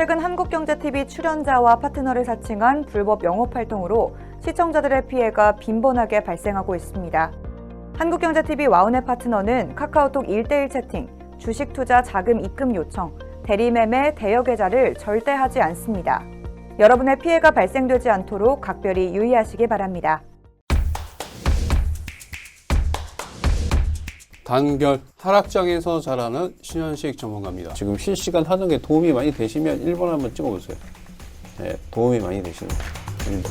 최근 한국경제TV 출연자와 파트너를 사칭한 불법 영업활동으로 시청자들의 피해가 빈번하게 발생하고 있습니다. 한국경제TV 와우넷 파트너는 카카오톡 1:1 채팅, 주식 투자 자금 입금 요청, 대리매매 대여 계좌를 절대 하지 않습니다. 여러분의 피해가 발생되지 않도록 각별히 유의하시기 바랍니다. 단결 하락장에서 자라는 신현식 전문가입니다. 지금 실시간 하는 게 도움이 많이 되시면 1번 한번 찍어보세요. 네, 도움이 많이 되시는 겁니다.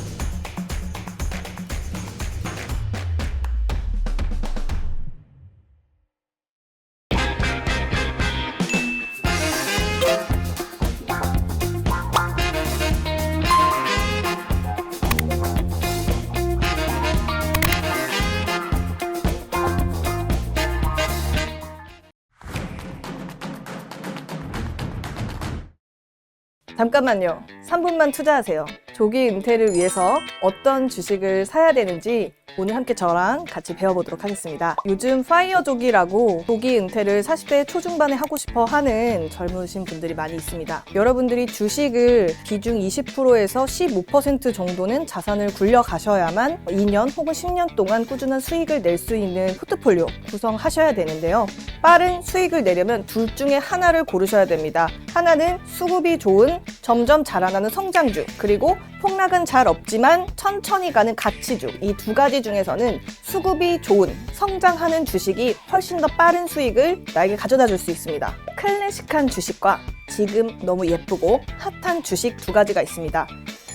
잠깐만요. 3분만 투자하세요. 조기 은퇴를 위해서 어떤 주식을 사야 되는지 오늘 함께 저랑 같이 배워보도록 하겠습니다. 요즘 파이어 조기라고 조기 은퇴를 40대 초중반에 하고 싶어 하는 젊으신 분들이 많이 있습니다. 여러분들이 주식을 비중 20%에서 15% 정도는 자산을 굴려가셔야만 2년 혹은 10년 동안 꾸준한 수익을 낼 수 있는 포트폴리오 구성하셔야 되는데요. 빠른 수익을 내려면 둘 중에 하나를 고르셔야 됩니다. 하나는 수급이 좋은 점점 자라나는 성장주, 그리고 폭락은 잘 없지만 천천히 가는 가치주, 이 두 가지 중에서는 수급이 좋은 성장하는 주식이 훨씬 더 빠른 수익을 나에게 가져다 줄 수 있습니다. 클래식한 주식과 지금 너무 예쁘고 핫한 주식 두 가지가 있습니다.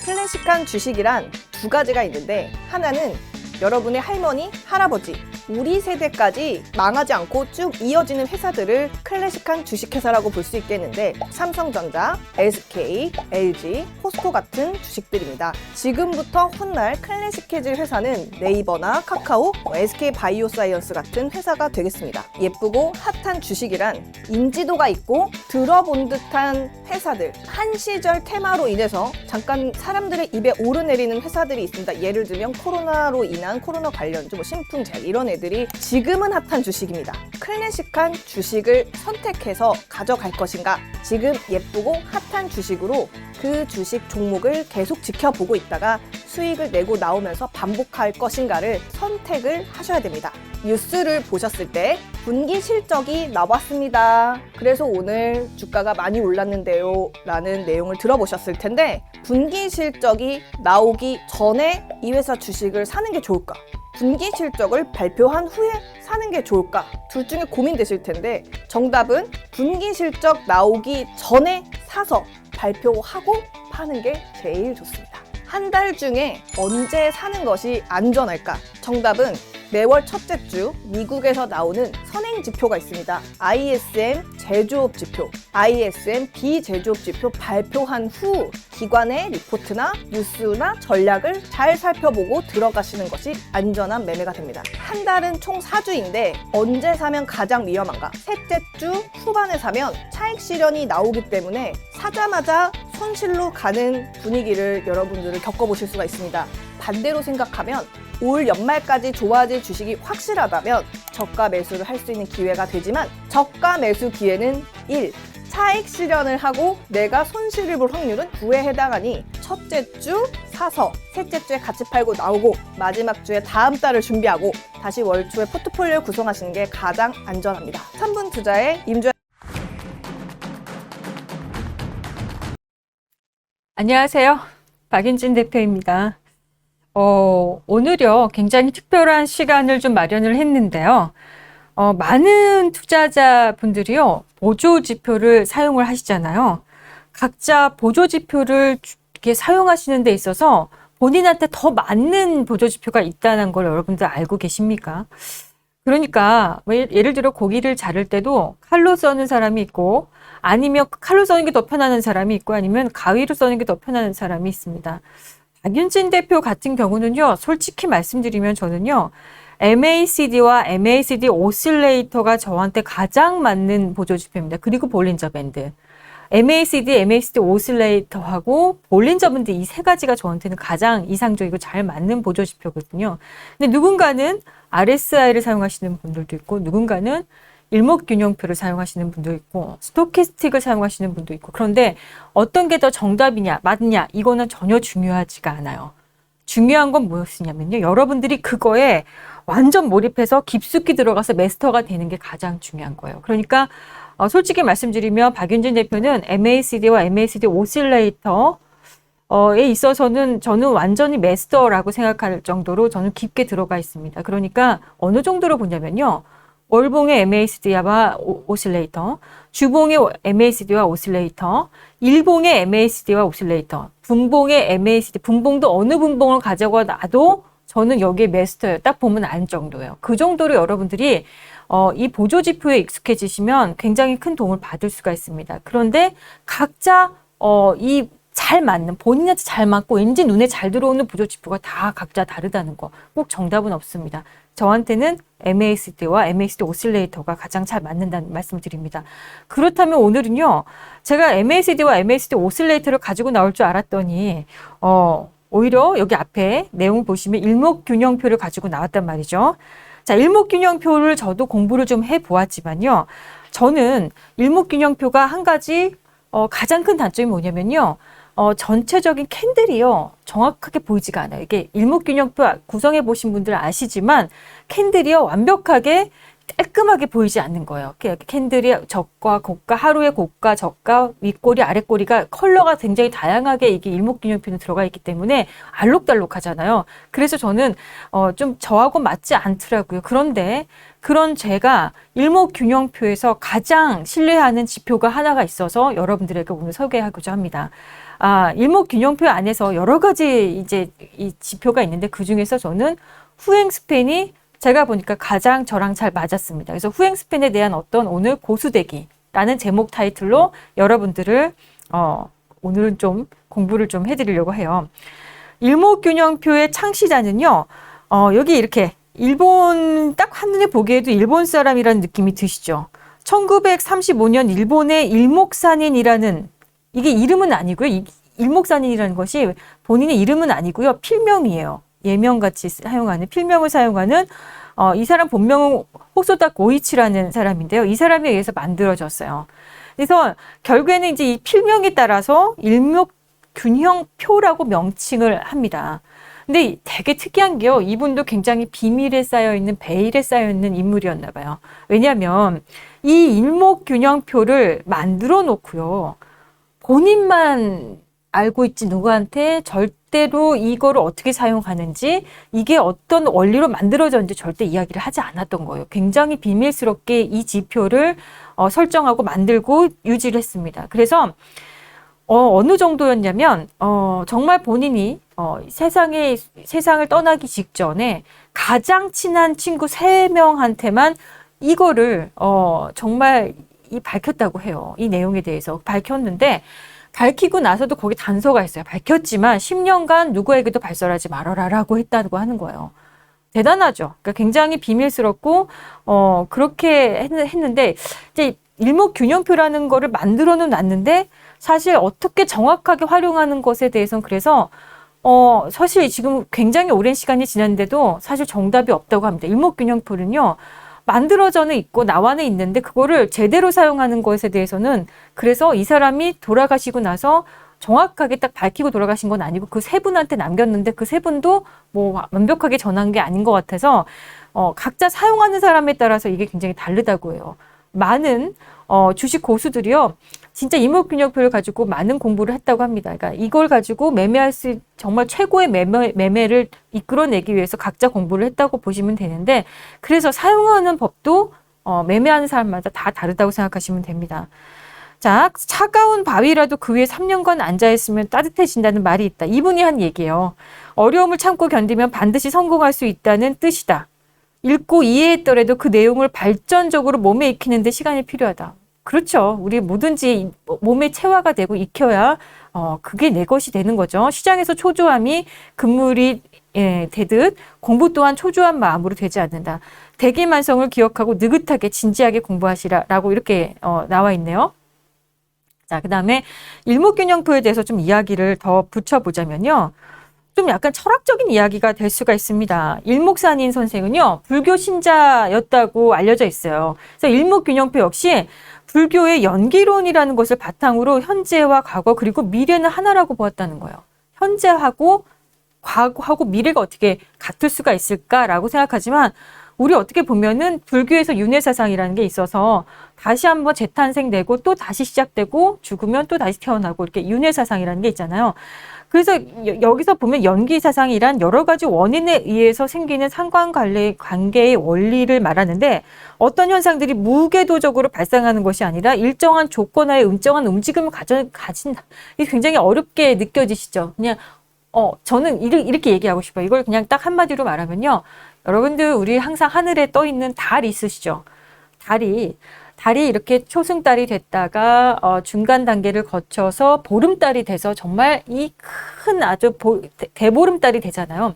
클래식한 주식이란 두 가지가 있는데, 하나는 여러분의 할머니, 할아버지, 우리 세대까지 망하지 않고 쭉 이어지는 회사들을 클래식한 주식회사라고 볼 수 있겠는데, 삼성전자, SK, LG, 포스코 같은 주식들입니다. 지금부터 훗날 클래식해질 회사는 네이버나 카카오, SK 바이오사이언스 같은 회사가 되겠습니다. 예쁘고 핫한 주식이란 인지도가 있고 들어본 듯한 회사들, 한 시절 테마로 인해서 잠깐 사람들의 입에 오르내리는 회사들이 있습니다. 예를 들면 코로나로 인한 코로나 관련주, 신풍제 이런 애들이 지금은 핫한 주식입니다. 클래식한 주식을 선택해서 가져갈 것인가, 지금 예쁘고 핫한 주식으로 그 주식 종목을 계속 지켜보고 있다가 수익을 내고 나오면서 반복할 것인가를 선택을 하셔야 됩니다. 뉴스를 보셨을 때 분기 실적이 나왔습니다. 그래서 오늘 주가가 많이 올랐는데요 라는 내용을 들어보셨을 텐데, 분기 실적이 나오기 전에 이 회사 주식을 사는 게 좋을까? 분기 실적을 발표한 후에 사는 게 좋을까? 둘 중에 고민되실 텐데, 정답은 분기 실적 나오기 전에 사서 발표하고 파는 게 제일 좋습니다. 한 달 중에 언제 사는 것이 안전할까? 정답은 매월 첫째 주 미국에서 나오는 선행 지표가 있습니다. ISM 제조업 지표, ISM 비제조업 지표 발표한 후 기관의 리포트나 뉴스나 전략을 잘 살펴보고 들어가시는 것이 안전한 매매가 됩니다. 한 달은 총 4주인데 언제 사면 가장 위험한가? 셋째 주 후반에 사면 차익 실현이 나오기 때문에 사자마자 손실로 가는 분위기를 여러분들을 겪어보실 수가 있습니다. 반대로 생각하면 올 연말까지 좋아질 주식이 확실하다면 저가 매수를 할 수 있는 기회가 되지만, 저가 매수 기회는 1. 차익 실현을 하고 내가 손실을 볼 확률은 9에 해당하니 첫째 주 사서 셋째 주에 같이 팔고 나오고 마지막 주에 다음 달을 준비하고 다시 월 초에 포트폴리오를 구성하시는 게 가장 안전합니다. 3분 투자의 임주환. 안녕하세요. 박윤진 대표입니다. 오늘요, 굉장히 특별한 시간을 좀 마련을 했는데요. 많은 투자자분들이요, 보조지표를 사용을 하시잖아요. 각자 보조지표를 이렇게 사용하시는 데 있어서 본인한테 더 맞는 보조지표가 있다는 걸 여러분들 알고 계십니까? 그러니까 예를 들어 고기를 자를 때도 칼로 써는 사람이 있고, 아니면 칼로 써는 게 더 편안한 사람이 있고, 아니면 가위로 써는 게 더 편안한 사람이 있습니다. 박윤진 대표 같은 경우는요, 솔직히 말씀드리면 저는요, MACD와 MACD 오실레이터가 저한테 가장 맞는 보조지표입니다. 그리고 볼린저 밴드. MACD 오실레이터하고 볼린저 밴드, 이 세 가지가 저한테는 가장 이상적이고 잘 맞는 보조지표거든요. 근데 누군가는 RSI를 사용하시는 분들도 있고, 누군가는 일목균형표를 사용하시는 분도 있고 스토캐스틱을 사용하시는 분도 있고 그런데 어떤 게 더 정답이냐 맞냐 이거는 전혀 중요하지가 않아요. 중요한 건 무엇이냐면요. 여러분들이 그거에 완전 몰입해서 깊숙이 들어가서 마스터가 되는 게 가장 중요한 거예요. 그러니까 솔직히 말씀드리면 박윤진 대표는 MACD와 MACD 오실레이터에 있어서는 저는 완전히 마스터라고 생각할 정도로 저는 깊게 들어가 있습니다. 그러니까 어느 정도로 보냐면요. 월봉의 MACD와 오실레이터, 주봉의 MACD와 오실레이터, 일봉의 MACD와 오실레이터, 분봉의 MACD, 분봉도 어느 분봉을 가져가 놔도 저는 여기에 마스터예요. 딱 보면 알 정도예요. 그 정도로 여러분들이 이 보조지표에 익숙해지시면 굉장히 큰 도움을 받을 수가 있습니다. 그런데 각자 이 잘 맞는, 본인한테 잘 맞고 왠지 눈에 잘 들어오는 보조지표가 다 각자 다르다는 거. 꼭 정답은 없습니다. 저한테는 MACD와 MACD 오실레이터가 가장 잘 맞는다는 말씀을 드립니다. 그렇다면 오늘은요, 제가 MACD와 MACD 오실레이터를 가지고 나올 줄 알았더니, 오히려 여기 앞에 내용 보시면 일목균형표를 가지고 나왔단 말이죠. 자, 일목균형표를 저도 공부를 좀 해보았지만요, 저는 일목균형표가 한 가지, 가장 큰 단점이 뭐냐면요, 전체적인 캔들이요, 정확하게 보이지가 않아요. 이게 일목균형표 구성해 보신 분들 아시지만 캔들이요, 완벽하게 깔끔하게 보이지 않는 거예요. 캔들이 저가, 고가, 하루의 고가, 저가, 윗꼬리, 아랫꼬리가 컬러가 굉장히 다양하게 이게 일목균형표는 들어가 있기 때문에 알록달록하잖아요. 그래서 저는 좀 저하고 맞지 않더라고요. 그런데 그런 제가 일목균형표에서 가장 신뢰하는 지표가 하나가 있어서 여러분들에게 오늘 소개하고자 합니다. 일목균형표 안에서 여러 가지 이제 이 지표가 있는데 그 중에서 저는 후행 스팬이 제가 보니까 가장 저랑 잘 맞았습니다. 그래서 후행 스팬에 대한 어떤 오늘 고수대기라는 제목 타이틀로 여러분들을 오늘은 좀 공부를 좀 해드리려고 해요. 일목균형표의 창시자는요. 여기 이렇게 일본 딱 한눈에 보기에도 일본 사람이라는 느낌이 드시죠. 1935년 일본의 일목산인이라는 이게 이름은 아니고요. 일목산인이라는 것이 본인의 이름은 아니고요. 필명이에요. 예명같이 사용하는 필명을 사용하는 이 사람 본명은 호소다 고이치라는 사람인데요. 이 사람에 의해서 만들어졌어요. 그래서 결국에는 이제 이 필명에 따라서 일목균형표라고 명칭을 합니다. 근데 되게 특이한 게요. 이분도 굉장히 비밀에 쌓여있는 베일에 쌓여있는 인물이었나 봐요. 왜냐하면 이 일목균형표를 만들어 놓고요. 본인만 알고 있지 누구한테 절대로 이거를 어떻게 사용하는지 이게 어떤 원리로 만들어졌는지 절대 이야기를 하지 않았던 거예요. 굉장히 비밀스럽게 이 지표를 설정하고 만들고 유지를 했습니다. 그래서 어느 정도였냐면 정말 본인이 세상을 떠나기 직전에 가장 친한 친구 3명한테만 이거를 정말 밝혔다고 해요. 이 내용에 대해서 밝혔는데 밝히고 나서도 거기 단서가 있어요. 밝혔지만 10년간 누구에게도 발설하지 말아라라고 했다고 하는 거예요. 대단하죠. 그러니까 굉장히 비밀스럽고 그렇게 했는데 이제 일목균형표라는 거를 만들어는 놨는데 사실 어떻게 정확하게 활용하는 것에 대해서는 그래서 사실 지금 굉장히 오랜 시간이 지났는데도 사실 정답이 없다고 합니다. 일목균형표는요. 만들어져는 있고 나와는 있는데 그거를 제대로 사용하는 것에 대해서는 그래서 이 사람이 돌아가시고 나서 정확하게 딱 밝히고 돌아가신 건 아니고 그 3분한테 남겼는데 그 3분도 뭐 완벽하게 전한 게 아닌 것 같아서 각자 사용하는 사람에 따라서 이게 굉장히 다르다고 해요. 많은 주식 고수들이요. 진짜 일목균형표를 가지고 많은 공부를 했다고 합니다. 그러니까 이걸 가지고 매매할 수 정말 최고의 매매를 이끌어내기 위해서 각자 공부를 했다고 보시면 되는데 그래서 사용하는 법도 매매하는 사람마다 다 다르다고 생각하시면 됩니다. 자, 차가운 바위라도 그 위에 3년간 앉아있으면 따뜻해진다는 말이 있다. 이분이 한 얘기예요. 어려움을 참고 견디면 반드시 성공할 수 있다는 뜻이다. 읽고 이해했더라도 그 내용을 발전적으로 몸에 익히는 데 시간이 필요하다. 그렇죠. 우리 뭐든지 몸에 체화가 되고 익혀야 그게 내 것이 되는 거죠. 시장에서 초조함이 금물이 되듯 공부 또한 초조한 마음으로 되지 않는다. 대기만성을 기억하고 느긋하게 진지하게 공부하시라라고 이렇게 나와 있네요. 자, 그 다음에 일목균형표에 대해서 좀 이야기를 더 붙여보자면요. 좀 약간 철학적인 이야기가 될 수가 있습니다. 일목산인 선생은요, 불교 신자였다고 알려져 있어요. 그래서 일목균형표 역시 불교의 연기론이라는 것을 바탕으로 현재와 과거 그리고 미래는 하나라고 보았다는 거예요. 현재하고 과거하고 미래가 어떻게 같을 수가 있을까라고 생각하지만 우리 어떻게 보면은 불교에서 윤회사상이라는 게 있어서 다시 한번 재탄생되고 또 다시 시작되고 죽으면 또 다시 태어나고 이렇게 윤회사상이라는 게 있잖아요. 그래서 여기서 보면 연기사상이란 여러 가지 원인에 의해서 생기는 상관관계의 원리를 말하는데 어떤 현상들이 무궤도적으로 발생하는 것이 아니라 일정한 조건하에 일정한 움직임을 가진다. 이게 굉장히 어렵게 느껴지시죠? 그냥 저는 이렇게 얘기하고 싶어요. 이걸 그냥 딱 한마디로 말하면요. 여러분들 우리 항상 하늘에 떠 있는 달 있으시죠? 달이 이렇게 초승달이 됐다가 중간 단계를 거쳐서 보름달이 돼서 정말 이 큰 아주 대보름달이 되잖아요.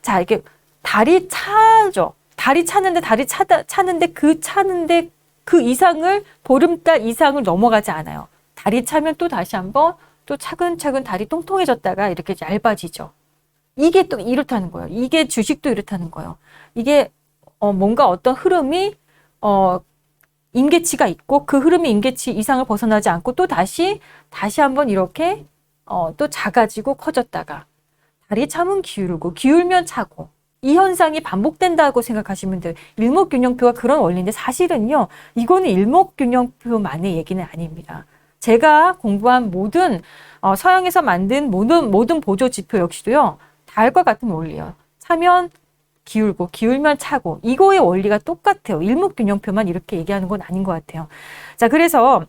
자, 이렇게 달이 차죠. 달이 차는데 그 이상을 보름달 이상을 넘어가지 않아요. 달이 차면 또 다시 한번 또 차근차근 달이 통통해졌다가 이렇게 얇아지죠. 이게 또 이렇다는 거예요. 이게 주식도 이렇다는 거예요. 이게 뭔가 어떤 흐름이 임계치가 있고 그 흐름이 임계치 이상을 벗어나지 않고 또 다시 한번 이렇게 또 작아지고 커졌다가 달이 차면 기울고 기울면 차고 이 현상이 반복된다고 생각하시면 돼요. 일목균형표가 그런 원리인데 사실은요. 이거는 일목균형표만의 얘기는 아닙니다. 제가 공부한 모든 서양에서 만든 모든 보조지표 역시도요. 달과 같은 원리예요. 차면 기울고 기울면 차고 이거의 원리가 똑같아요. 일목균형표만 이렇게 얘기하는 건 아닌 것 같아요. 자, 그래서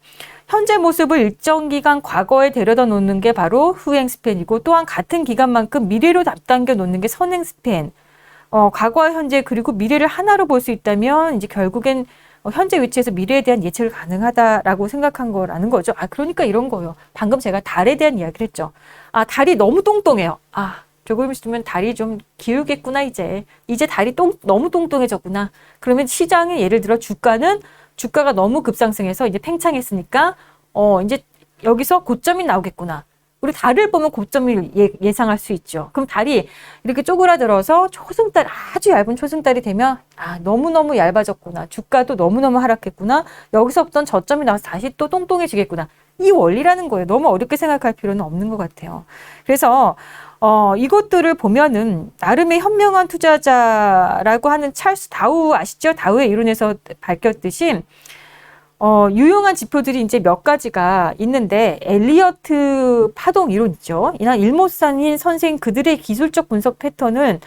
현재 모습을 일정 기간 과거에 데려다 놓는 게 바로 후행 스팬이고 또한 같은 기간만큼 미래로 앞당겨 놓는 게 선행 스팬. 과거와 현재 그리고 미래를 하나로 볼 수 있다면 이제 결국엔 현재 위치에서 미래에 대한 예측을 가능하다라고 생각한 거라는 거죠. 그러니까 이런 거예요. 방금 제가 달에 대한 이야기를 했죠. 달이 너무 똥똥해요. 조금 있으면 달이 좀 기울겠구나, 이제 달이 너무 똥똥해졌구나. 그러면 시장에 예를 들어 주가가 너무 급상승해서 이제 팽창했으니까, 이제 여기서 고점이 나오겠구나. 우리 달을 보면 고점을 예상할 수 있죠. 그럼 달이 이렇게 쪼그라들어서 아주 얇은 초승달이 되면, 너무너무 얇아졌구나. 주가도 너무너무 하락했구나. 여기서부터 저점이 나와서 다시 또 똥똥해지겠구나. 이 원리라는 거예요. 너무 어렵게 생각할 필요는 없는 것 같아요. 그래서, 이것들을 보면은 나름의 현명한 투자자라고 하는 찰스 다우 아시죠? 다우의 이론에서 밝혔듯이 유용한 지표들이 이제 몇 가지가 있는데 엘리어트 파동 이론 있죠. 이나 일모산인 선생 그들의 기술적 분석 패턴은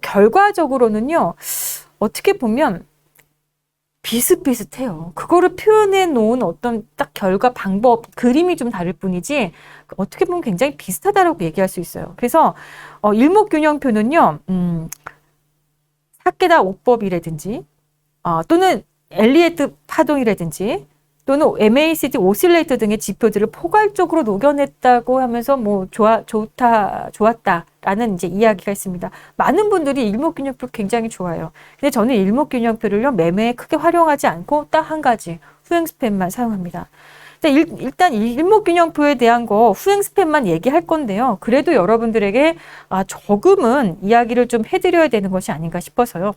결과적으로는요. 어떻게 보면 비슷비슷해요. 그거를 표현해 놓은 어떤 딱 결과 방법, 그림이 좀 다를 뿐이지 어떻게 보면 굉장히 비슷하다라고 얘기할 수 있어요. 그래서 일목균형표는요. 사케다 옥법이라든지 또는 엘리어트 파동이라든지 또는 MACD 오실레이터 등의 지표들을 포괄적으로 녹여냈다고 하면서 좋았다라는 이제 이야기가 있습니다. 많은 분들이 일목균형표 굉장히 좋아해요. 근데 저는 일목균형표를요, 매매에 크게 활용하지 않고 딱 한 가지, 후행 스팬만 사용합니다. 일단 일목균형표에 대한 거 후행 스팬만 얘기할 건데요. 그래도 여러분들에게 조금은 이야기를 좀 해드려야 되는 것이 아닌가 싶어서요.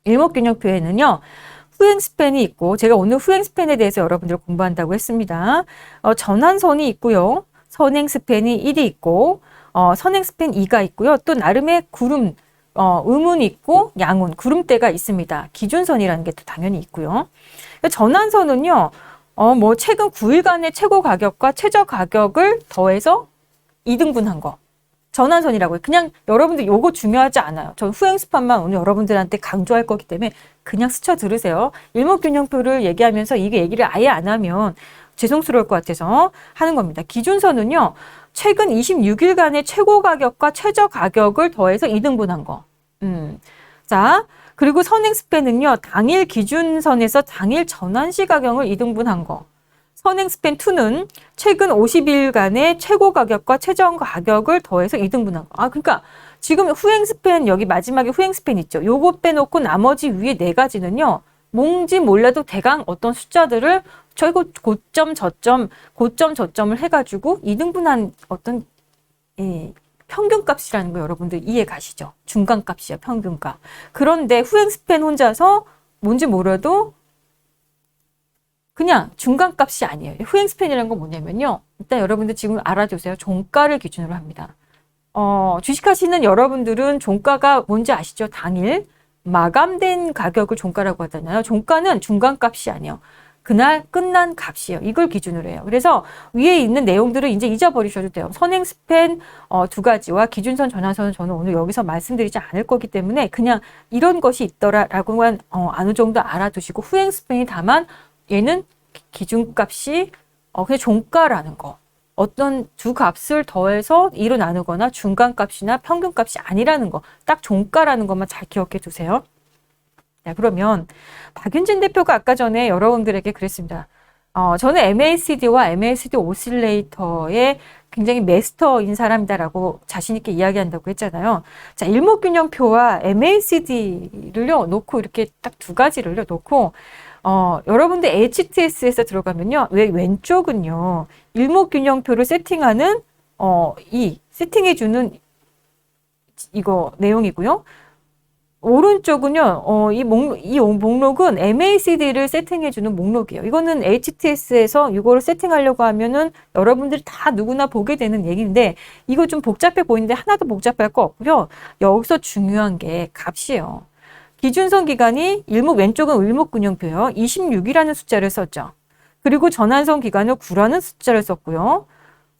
일목균형표에는요. 후행 스팬이 있고 제가 오늘 후행 스팬에 대해서 여러분들 공부한다고 했습니다. 전환선이 있고요. 선행 스팬이 1이 있고 선행 스팬 2가 있고요. 또 나름의 구름, 음운이 있고 양운, 구름대가 있습니다. 기준선이라는 게 또 당연히 있고요. 전환선은요. 최근 9일간의 최고 가격과 최저 가격을 더해서 2등분한 거. 전환선이라고 해요. 그냥 여러분들 요거 중요하지 않아요. 전 후행 스판만 오늘 여러분들한테 강조할 거기 때문에 그냥 스쳐 들으세요. 일목균형표를 얘기하면서 이게 얘기를 아예 안 하면 죄송스러울 것 같아서 하는 겁니다. 기준선은요. 최근 26일간의 최고 가격과 최저 가격을 더해서 2등분한 거. 자, 그리고 선행 스팬은요. 당일 기준선에서 당일 전환시 가격을 2등분한 거. 선행 스팬 2는 최근 50일간의 최고 가격과 최저 가격을 더해서 2등분한 거. 그러니까 지금 후행 스팬, 여기 마지막에 후행 스팬 있죠. 요거 빼놓고 나머지 위에 4가지는요. 뭔지 몰라도 대강 어떤 숫자들을 최고 고점, 저점을 해가지고 2등분한 어떤 평균값이라는 거 여러분들 이해 가시죠? 중간값이요, 평균값. 그런데 후행 스팬 혼자서 뭔지 몰라도 그냥 중간값이 아니에요. 후행 스팬이라는 건 뭐냐면요. 일단 여러분들 지금 알아두세요. 종가를 기준으로 합니다. 주식하시는 여러분들은 종가가 뭔지 아시죠? 당일 마감된 가격을 종가라고 하잖아요. 종가는 중간값이 아니에요. 그날 끝난 값이에요. 이걸 기준으로 해요. 그래서 위에 있는 내용들을 이제 잊어버리셔도 돼요. 선행 스팬 두 가지와 기준선, 전환선은 저는 오늘 여기서 말씀드리지 않을 거기 때문에 그냥 이런 것이 있더라라고만 어느 정도 알아두시고 후행 스팬이 다만 얘는 기준값이 그냥 종가라는 거. 어떤 두 값을 더해서 2로 나누거나 중간값이나 평균값이 아니라는 거. 딱 종가라는 것만 잘 기억해 두세요. 네, 그러면 박윤진 대표가 아까 전에 여러분들에게 그랬습니다. 저는 MACD와 MACD 오실레이터의 굉장히 마스터인 사람이다라고 자신 있게 이야기한다고 했잖아요. 자, 일목균형표와 MACD를요 놓고 이렇게 딱 두 가지를요 놓고 여러분들 HTS에서 들어가면요, 왼쪽은요 일목균형표를 세팅하는 이 세팅해주는 이거 내용이고요. 오른쪽은요, 이 목록은 MACD를 세팅해주는 목록이에요. 이거는 HTS에서 이거를 세팅하려고 하면은 여러분들이 다 누구나 보게 되는 얘기인데, 이거 좀 복잡해 보이는데 하나도 복잡할 거 없고요. 여기서 중요한 게 값이에요. 기준선 기간이 왼쪽은 일목균형표요. 26이라는 숫자를 썼죠. 그리고 전환선 기간은 9라는 숫자를 썼고요.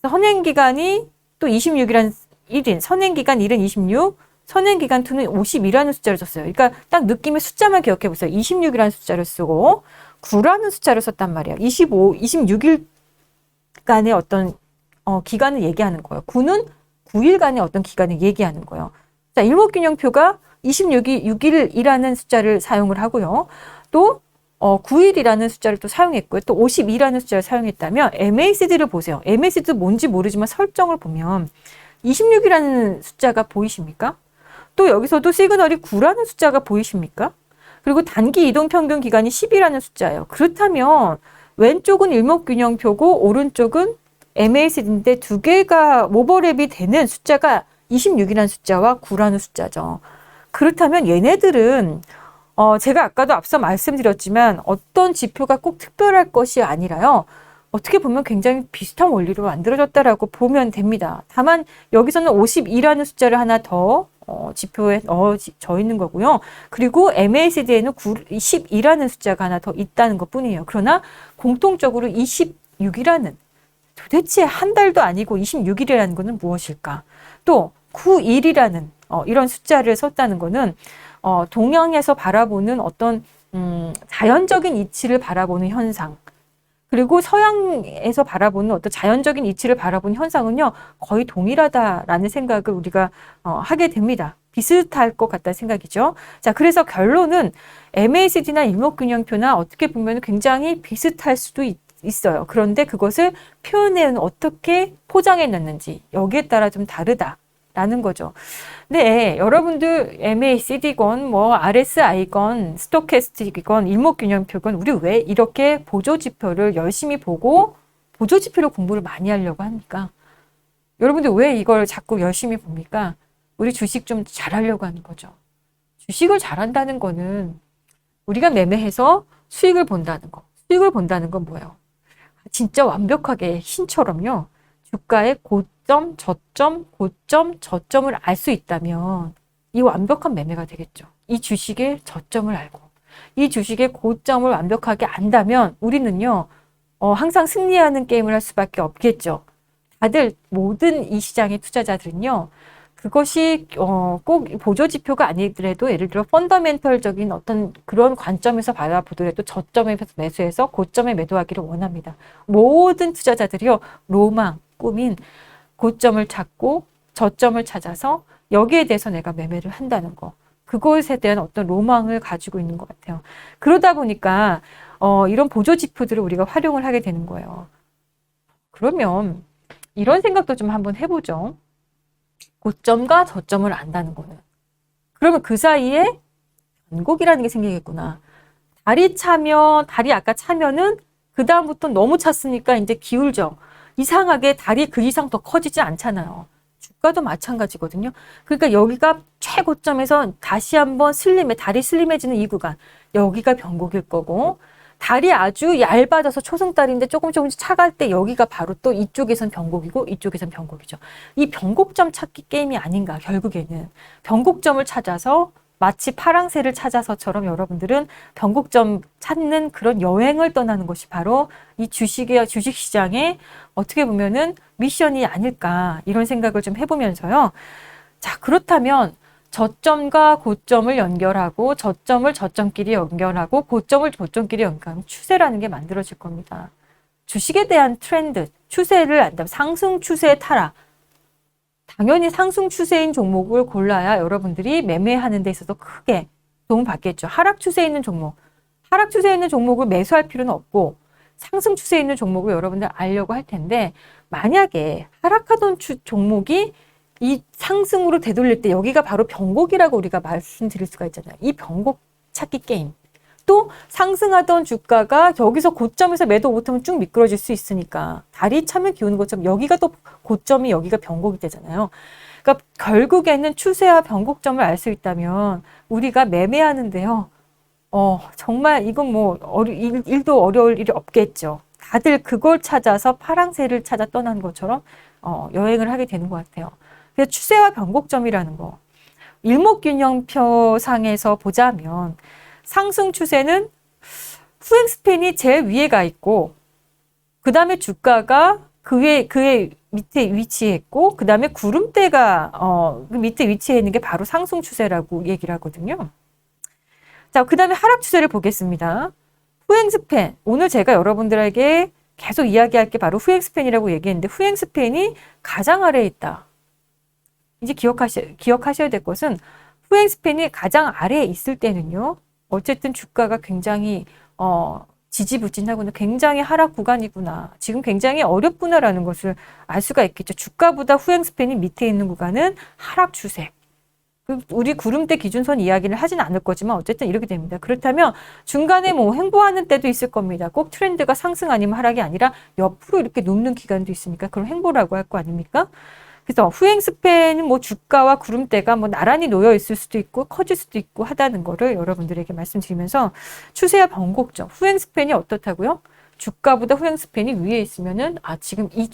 선행 기간이 또 26이라는 1인, 선행 기간 1은 26, 선행 기간 2는 52라는 숫자를 썼어요. 그러니까 딱 느낌의 숫자만 기억해 보세요. 26이라는 숫자를 쓰고 9라는 숫자를 썼단 말이에요. 26일간의 어떤 기간을 얘기하는 거예요. 9는 9일간의 어떤 기간을 얘기하는 거예요. 자, 일목균형표가 26일이라는 숫자를 사용을 하고요. 또 9일이라는 숫자를 또 사용했고요. 또 52라는 숫자를 사용했다면 MACD를 보세요. MACD도 뭔지 모르지만 설정을 보면 26이라는 숫자가 보이십니까? 또 여기서도 시그널이 9라는 숫자가 보이십니까? 그리고 단기 이동 평균 기간이 10이라는 숫자예요. 그렇다면 왼쪽은 일목균형표고 오른쪽은 MACD인데 두 개가 오버랩이 되는 숫자가 26이라는 숫자와 9라는 숫자죠. 그렇다면 얘네들은 제가 아까도 앞서 말씀드렸지만 어떤 지표가 꼭 특별할 것이 아니라요. 어떻게 보면 굉장히 비슷한 원리로 만들어졌다라고 보면 됩니다. 다만 여기서는 52라는 숫자를 하나 더 지표에 넣어져 있는 거고요. 그리고 MACD에는 12라는 숫자가 하나 더 있다는 것 뿐이에요. 그러나 공통적으로 26이라는 도대체 한 달도 아니고 26일이라는 것은 무엇일까? 또 9일이라는 이런 숫자를 썼다는 것은 동양에서 바라보는 어떤 자연적인 이치를 바라보는 현상, 그리고 서양에서 바라보는 어떤 자연적인 이치를 바라보는 현상은요 거의 동일하다라는 생각을 우리가 하게 됩니다. 비슷할 것 같다는 생각이죠. 자, 그래서 결론은 MACD나 일목균형표나 어떻게 보면 굉장히 비슷할 수도 있어요. 그런데 그것을 표현에는 어떻게 포장해 놨는지 여기에 따라 좀 다르다라는 거죠. 네, 여러분들 MACD건 뭐 RSI건 스토캐스틱이건 일목균형표건 우리 왜 이렇게 보조지표를 열심히 보고 보조지표로 공부를 많이 하려고 합니까? 여러분들 왜 이걸 자꾸 열심히 봅니까? 우리 주식 좀 잘하려고 하는 거죠. 주식을 잘한다는 거는 우리가 매매해서 수익을 본다는 거. 수익을 본다는 건 뭐예요? 진짜 완벽하게 신처럼요. 주가의 고점, 저점, 고점, 저점을 알 수 있다면 이 완벽한 매매가 되겠죠. 이 주식의 저점을 알고 이 주식의 고점을 완벽하게 안다면 우리는요. 항상 승리하는 게임을 할 수밖에 없겠죠. 다들 모든 이 시장의 투자자들은요. 그것이 꼭 보조지표가 아니더라도 예를 들어 펀더멘털적인 어떤 그런 관점에서 바라보더라도 저점에서 매수해서 고점에 매도하기를 원합니다. 모든 투자자들이요. 로망, 꿈인 고점을 찾고 저점을 찾아서 여기에 대해서 내가 매매를 한다는 거. 그것에 대한 어떤 로망을 가지고 있는 것 같아요. 그러다 보니까 이런 보조지표들을 우리가 활용을 하게 되는 거예요. 그러면 이런 생각도 좀 한번 해보죠. 고점과 저점을 안다는 거는. 그러면 그 사이에 변곡이라는 게 생기겠구나. 다리 아까 차면은 그 다음부터 너무 찼으니까 이제 기울죠. 이상하게 다리 그 이상 더 커지지 않잖아요. 주가도 마찬가지거든요. 그러니까 여기가 최고점에서 다시 한번 다리 슬림해지는 이 구간, 여기가 변곡일 거고, 달이 아주 얇아져서 초승달인데 조금씩 차갈 때 여기가 바로 또 이쪽에선 변곡이고 이쪽에선 변곡이죠. 이 변곡점 찾기 게임이 아닌가, 결국에는. 변곡점을 찾아서 마치 파랑새를 찾아서처럼 여러분들은 변곡점 찾는 그런 여행을 떠나는 것이 바로 이 주식시장의 어떻게 보면은 미션이 아닐까, 이런 생각을 좀 해보면서요. 자, 그렇다면 저점과 고점을 연결하고 저점을 저점끼리 연결하고 고점을 고점끼리 연결하면 추세라는 게 만들어질 겁니다. 주식에 대한 트렌드, 추세를 안다면 상승 추세의 타락. 당연히 상승 추세인 종목을 골라야 여러분들이 매매하는 데 있어서 크게 도움 받겠죠. 하락 추세에 있는 종목을 매수할 필요는 없고 상승 추세에 있는 종목을 여러분들 알려고 할 텐데, 만약에 하락하던 종목이 이 상승으로 되돌릴 때 여기가 바로 변곡이라고 우리가 말씀드릴 수가 있잖아요. 이 변곡 찾기 게임. 또 상승하던 주가가 여기서 고점에서 매도 못하면 쭉 미끄러질 수 있으니까 다리 차면 기우는 것처럼 여기가 또 고점이 여기가 변곡이 되잖아요. 그러니까 결국에는 추세와 변곡점을 알 수 있다면 우리가 매매하는데요. 정말 이건 뭐 일도 어려울 일이 없겠죠. 다들 그걸 찾아서 파랑새를 찾아 떠난 것처럼 여행을 하게 되는 것 같아요. 그래서 추세와 변곡점이라는 거, 일목균형표상에서 보자면 상승 추세는 후행 스팬이 제일 위에 가 있고, 그 다음에 주가가 그의 밑에 위치했고, 그 다음에 구름대가 그 밑에 위치해 있는 게 바로 상승 추세라고 얘기를 하거든요. 자, 그 다음에 하락 추세를 보겠습니다. 후행 스팬, 오늘 제가 여러분들에게 계속 이야기할 게 바로 후행 스팬이라고 얘기했는데, 후행 스팬이 가장 아래에 있다. 이제 기억하셔야 될 것은 후행 스팬이 가장 아래에 있을 때는요, 어쨌든 주가가 굉장히 지지부진하구나, 굉장히 하락 구간이구나, 지금 굉장히 어렵구나라는 것을 알 수가 있겠죠. 주가보다 후행 스팬이 밑에 있는 구간은 하락 추세. 우리 구름대 기준선 이야기를 하진 않을 거지만 어쨌든 이렇게 됩니다. 그렇다면 중간에 뭐 횡보하는 때도 있을 겁니다. 꼭 트렌드가 상승 아니면 하락이 아니라 옆으로 이렇게 눕는 기간도 있으니까 그럼 횡보라고 할 거 아닙니까? 그래서 후행 스팬은 뭐 주가와 구름대가 뭐 나란히 놓여 있을 수도 있고 커질 수도 있고 하다는 거를 여러분들에게 말씀드리면서, 추세와 변곡점, 후행 스팬이 어떻다고요? 주가보다 후행 스팬이 위에 있으면은 지금 이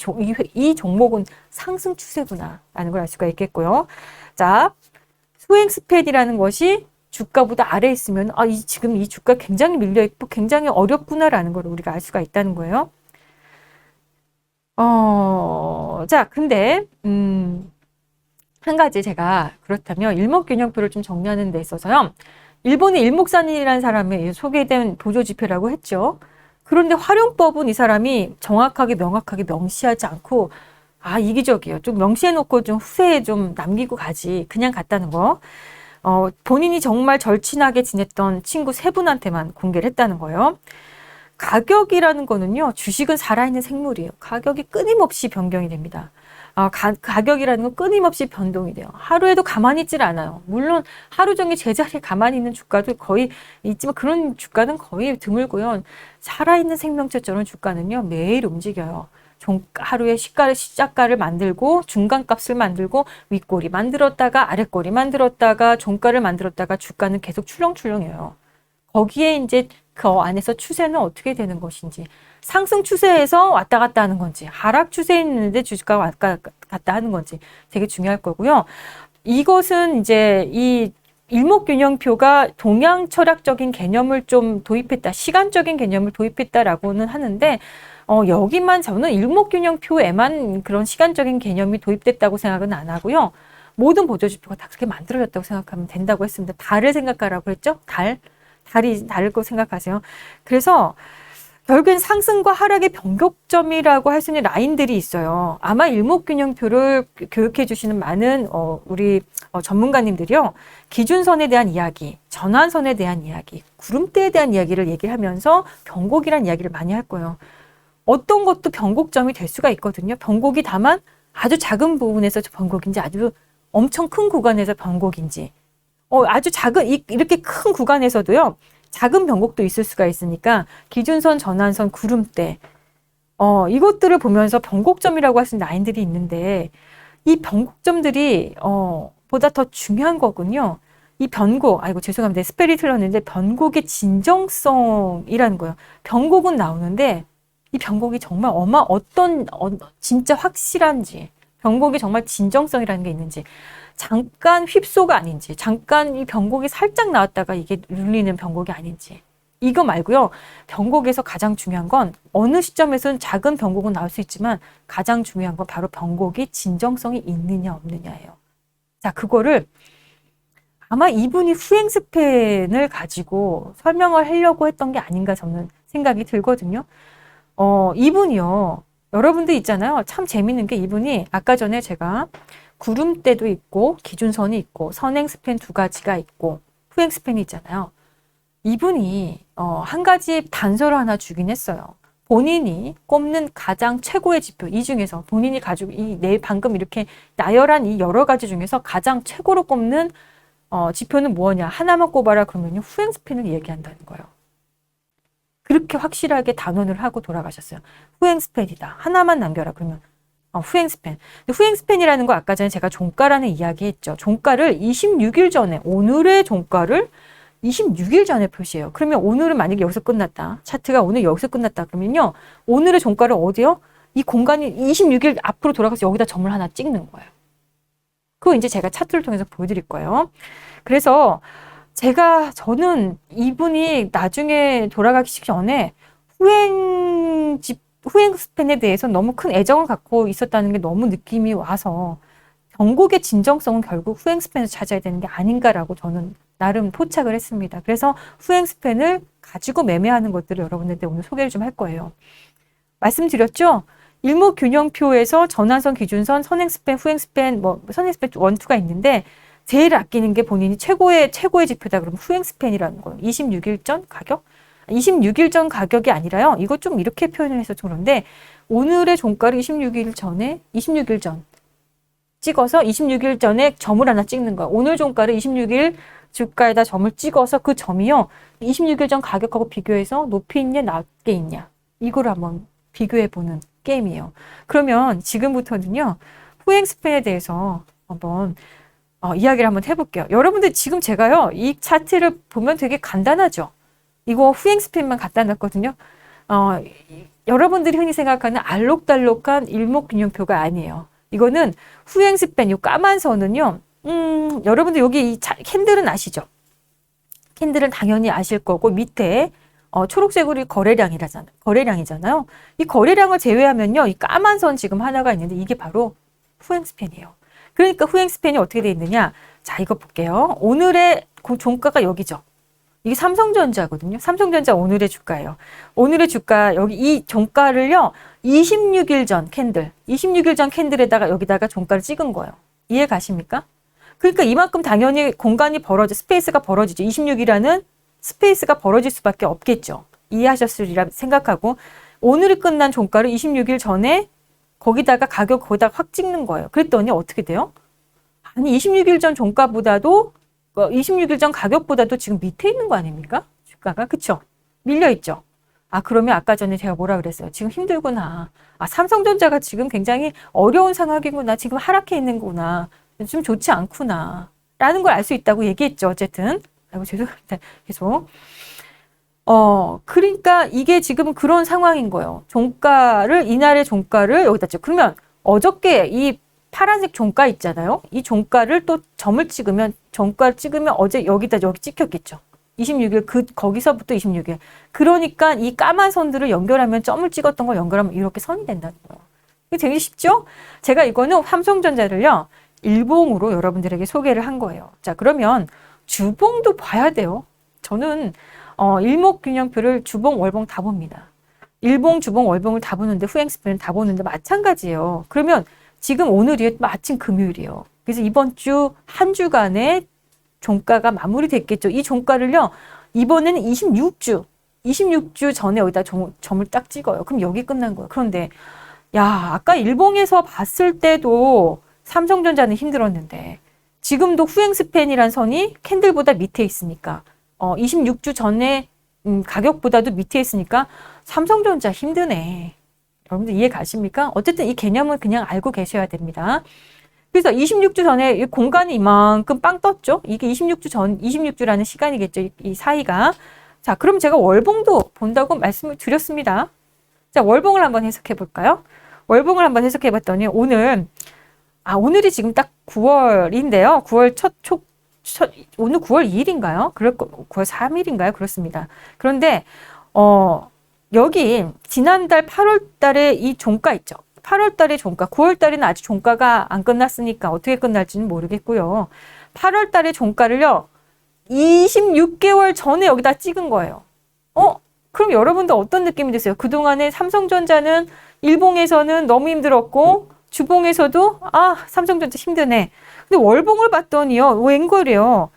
종목은 상승 추세구나 라는 걸 알 수가 있겠고요. 자, 후행 스팬이라는 것이 주가보다 아래에 있으면 지금 이 주가 굉장히 밀려 있고 굉장히 어렵구나라는 걸 우리가 알 수가 있다는 거예요. 자, 근데 한 가지 제가 그렇다면 일목균형표를 좀 정리하는 데 있어서요, 일본의 일목산이라는 사람이 소개된 보조지표라고 했죠. 그런데 활용법은 이 사람이 정확하게 명확하게 명시하지 않고 이기적이에요. 좀 명시해놓고 좀 후세에 좀 남기고 가지, 그냥 갔다는 거. 본인이 정말 절친하게 지냈던 친구 3분한테만 공개를 했다는 거예요. 가격이라는 거는요, 주식은 살아있는 생물이에요. 가격이 끊임없이 변경이 됩니다. 가격이라는 건 끊임없이 변동이 돼요. 하루에도 가만히 있질 않아요. 물론 하루 종일 제자리에 가만히 있는 주가도 거의 있지만 그런 주가는 거의 드물고요. 살아있는 생명체처럼 주가는요, 매일 움직여요. 하루에 시작가를 만들고 중간값을 만들고 윗꼬리 만들었다가 아랫꼬리 만들었다가 종가를 만들었다가 주가는 계속 출렁출렁해요. 거기에 이제 그 안에서 추세는 어떻게 되는 것인지, 상승 추세에서 왔다 갔다 하는 건지, 하락 추세에 있는데 주가가 왔다 갔다 하는 건지 되게 중요할 거고요. 이것은 이제 이 일목균형표가 동양 철학적인 개념을 좀 도입했다, 시간적인 개념을 도입했다라고는 하는데, 여기만 저는 일목균형표에만 그런 시간적인 개념이 도입됐다고 생각은 안 하고요. 모든 보조지표가 다 그렇게 만들어졌다고 생각하면 된다고 했습니다. 달을 생각하라고 했죠? 달이 다를 거 생각하세요. 그래서 결국엔 상승과 하락의 변곡점이라고 할 수 있는 라인들이 있어요. 아마 일목균형표를 교육해 주시는 많은 우리 전문가님들이요, 기준선에 대한 이야기, 전환선에 대한 이야기, 구름대에 대한 이야기를 얘기하면서 변곡이라는 이야기를 많이 할 거예요. 어떤 것도 변곡점이 될 수가 있거든요. 변곡이 다만 아주 작은 부분에서 변곡인지 아주 엄청 큰 구간에서 변곡인지, 아주 작은 이렇게 큰 구간에서도요, 작은 변곡도 있을 수가 있으니까 기준선, 전환선, 구름대, 이것들을 보면서 변곡점이라고 할 수 있는 라인들이 있는데, 이 변곡점들이 보다 더 중요한 거군요. 이 변곡, 아이고 죄송합니다. 스펠이 틀렸는데 변곡의 진정성이라는 거예요. 변곡은 나오는데 이 변곡이 정말 진짜 확실한지, 변곡이 정말 진정성이라는 게 있는지, 잠깐 휩소가 아닌지, 잠깐 이 변곡이 살짝 나왔다가 이게 눌리는 변곡이 아닌지, 이거 말고요. 변곡에서 가장 중요한 건 어느 시점에서는 작은 변곡은 나올 수 있지만 가장 중요한 건 바로 변곡이 진정성이 있느냐 없느냐예요. 자, 그거를 아마 이분이 후행 스팬을 가지고 설명을 하려고 했던 게 아닌가 저는 생각이 들거든요. 이분이요. 여러분들 있잖아요. 참 재밌는 게 이분이 아까 전에 제가 구름대도 있고 기준선이 있고 선행 스팬 두 가지가 있고 후행 스팬이 있잖아요. 이분이 한 가지 단서를 하나 주긴 했어요. 본인이 꼽는 가장 최고의 지표, 이 중에서 본인이 가지고 방금 이렇게 나열한 이 여러 가지 중에서 가장 최고로 꼽는 지표는 뭐냐? 하나만 꼽아라 그러면요. 후행 스팬을 얘기한다는 거예요. 그렇게 확실하게 단언을 하고 돌아가셨어요. 후행 스팬이다. 하나만 남겨라 그러면 후행 스팬. 근데 후행 스팬이라는 거 아까 전에 제가 종가라는 이야기 했죠. 종가를 26일 전에, 오늘의 종가를 26일 전에 표시해요. 그러면 오늘은 만약에 여기서 끝났다. 차트가 오늘 여기서 끝났다. 그러면요. 오늘의 종가를 어디요? 이 공간이 26일 앞으로 돌아가서 여기다 점을 하나 찍는 거예요. 그거 이제 제가 차트를 통해서 보여드릴 거예요. 그래서 저는 이분이 나중에 돌아가기 전에 후행 스팬에 대해서 너무 큰 애정을 갖고 있었다는 게 너무 느낌이 와서 변곡의 진정성은 결국 후행 스팬에서 찾아야 되는 게 아닌가라고 저는 나름 포착을 했습니다. 그래서 후행 스팬을 가지고 매매하는 것들을 여러분들한테 오늘 소개를 좀 할 거예요. 말씀드렸죠? 일목균형표에서 전환선, 기준선, 선행 스팬, 후행 스팬, 선행 스팬 1, 2가 있는데 제일 아끼는 게 본인이 최고의 지표다 그러면 후행 스팬이라는 거예요. 26일 전 가격? 26일 전 가격이 아니라요. 이거 좀 이렇게 표현을 해서 좀 그런데 오늘의 종가를 26일 전 찍어서 26일 전에 점을 하나 찍는 거야. 오늘 종가를 26일 주가에다 점을 찍어서 그 점이요. 26일 전 가격하고 비교해서 높이 있냐 낮게 있냐. 이걸 한번 비교해보는 게임이에요. 그러면 지금부터는요. 후행 스팬에 대해서 한번 이야기를 한번 해볼게요. 여러분들 지금 제가요. 이 차트를 보면 되게 간단하죠. 이거 후행 스팬만 갖다 놨거든요. 여러분들이 흔히 생각하는 알록달록한 일목균형표가 아니에요. 이거는 후행 스팬, 이 까만 선은요. 여러분들 여기 이 캔들은 아시죠? 캔들은 당연히 아실 거고 밑에 초록색으로 거래량이잖아요. 이 거래량을 제외하면요. 이 까만 선 지금 하나가 있는데 이게 바로 후행 스팬이에요. 그러니까 후행 스팬이 어떻게 돼 있느냐? 자, 이거 볼게요. 오늘의 종가가 여기죠. 이게 삼성전자거든요. 삼성전자 오늘의 주가예요. 오늘의 주가 여기 이 종가를요. 26일 전 캔들에다가 여기다가 종가를 찍은 거예요. 이해 가십니까? 그러니까 이만큼 당연히 공간이 스페이스가 벌어지죠. 26이라는 스페이스가 벌어질 수밖에 없겠죠. 이해하셨으리라 생각하고 오늘이 끝난 종가를 26일 전에 거기다가 확 찍는 거예요. 그랬더니 어떻게 돼요? 아니 26일 전 종가보다도 26일 전 가격보다도 지금 밑에 있는 거 아닙니까? 주가가 그쵸? 밀려있죠. 그러면 아까 전에 제가 뭐라 그랬어요? 지금 힘들구나. 삼성전자가 지금 굉장히 어려운 상황이구나. 지금 하락해 있는구나. 좀 좋지 않구나. 라는 걸 알 수 있다고 얘기했죠. 어쨌든. 아이고, 죄송합니다. 계속. 그러니까 이게 지금 그런 상황인 거예요. 이날의 종가를 여기다 찍죠. 그러면 어저께 이 파란색 종가 있잖아요. 이 종가를 또 종가를 찍으면 어제 여기 찍혔겠죠. 26일, 거기서부터 26일. 그러니까 이 까만 선들을 연결하면 점을 찍었던 걸 연결하면 이렇게 선이 된다는 거예요. 이게 되게 쉽죠? 제가 이거는 삼성전자를요, 일봉으로 여러분들에게 소개를 한 거예요. 자, 그러면 주봉도 봐야 돼요. 저는, 일목균형표를 주봉, 월봉 다 봅니다. 일봉, 주봉, 월봉을 다 보는데, 후행 스팬을 다 보는데 마찬가지예요. 그러면 지금 오늘이 마침 금요일이에요. 그래서 이번 주, 한 주간의 종가가 마무리됐겠죠. 이 종가를요, 이번에는 26주 전에 여기다 점을 딱 찍어요. 그럼 여기 끝난 거예요. 그런데, 아까 일봉에서 봤을 때도 삼성전자는 힘들었는데, 지금도 후행 스팬이란 선이 캔들보다 밑에 있으니까, 26주 전에 가격보다도 밑에 있으니까 삼성전자 힘드네. 여러분들 이해 가십니까? 어쨌든 이 개념은 그냥 알고 계셔야 됩니다. 그래서 26주 전에 이 공간이 이만큼 빵 떴죠. 이게 26주라는 시간이겠죠. 이 사이가. 자, 그럼 제가 월봉도 본다고 말씀을 드렸습니다. 자, 월봉을 한번 해석해 볼까요? 월봉을 한번 해석해 봤더니 오늘이 지금 딱 9월인데요. 9월 오늘 9월 2일인가요? 9월 3일인가요? 그렇습니다. 그런데, 여기 지난달 8월 달에 이 종가 있죠. 8월 달에 종가, 9월 달에는 아직 종가가 안 끝났으니까 어떻게 끝날지는 모르겠고요. 8월 달에 종가를요, 26개월 전에 여기다 찍은 거예요. 그럼 여러분들 어떤 느낌이 드세요? 그동안에 삼성전자는 일봉에서는 너무 힘들었고, 주봉에서도, 삼성전자 힘드네. 근데 월봉을 봤더니요, 웬걸이요.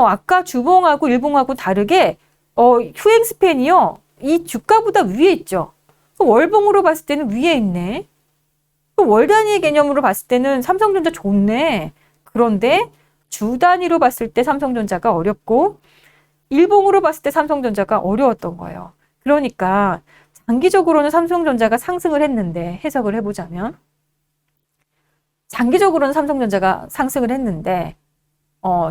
아까 주봉하고 일봉하고 다르게, 휴행 스팬이요, 이 주가보다 위에 있죠. 월봉으로 봤을 때는 위에 있네. 월 단위 개념으로 봤을 때는 삼성전자 좋네. 그런데 주 단위로 봤을 때 삼성전자가 어렵고 일봉으로 봤을 때 삼성전자가 어려웠던 거예요. 그러니까 장기적으로는 삼성전자가 상승을 했는데, 해석을 해보자면 장기적으로는 삼성전자가 상승을 했는데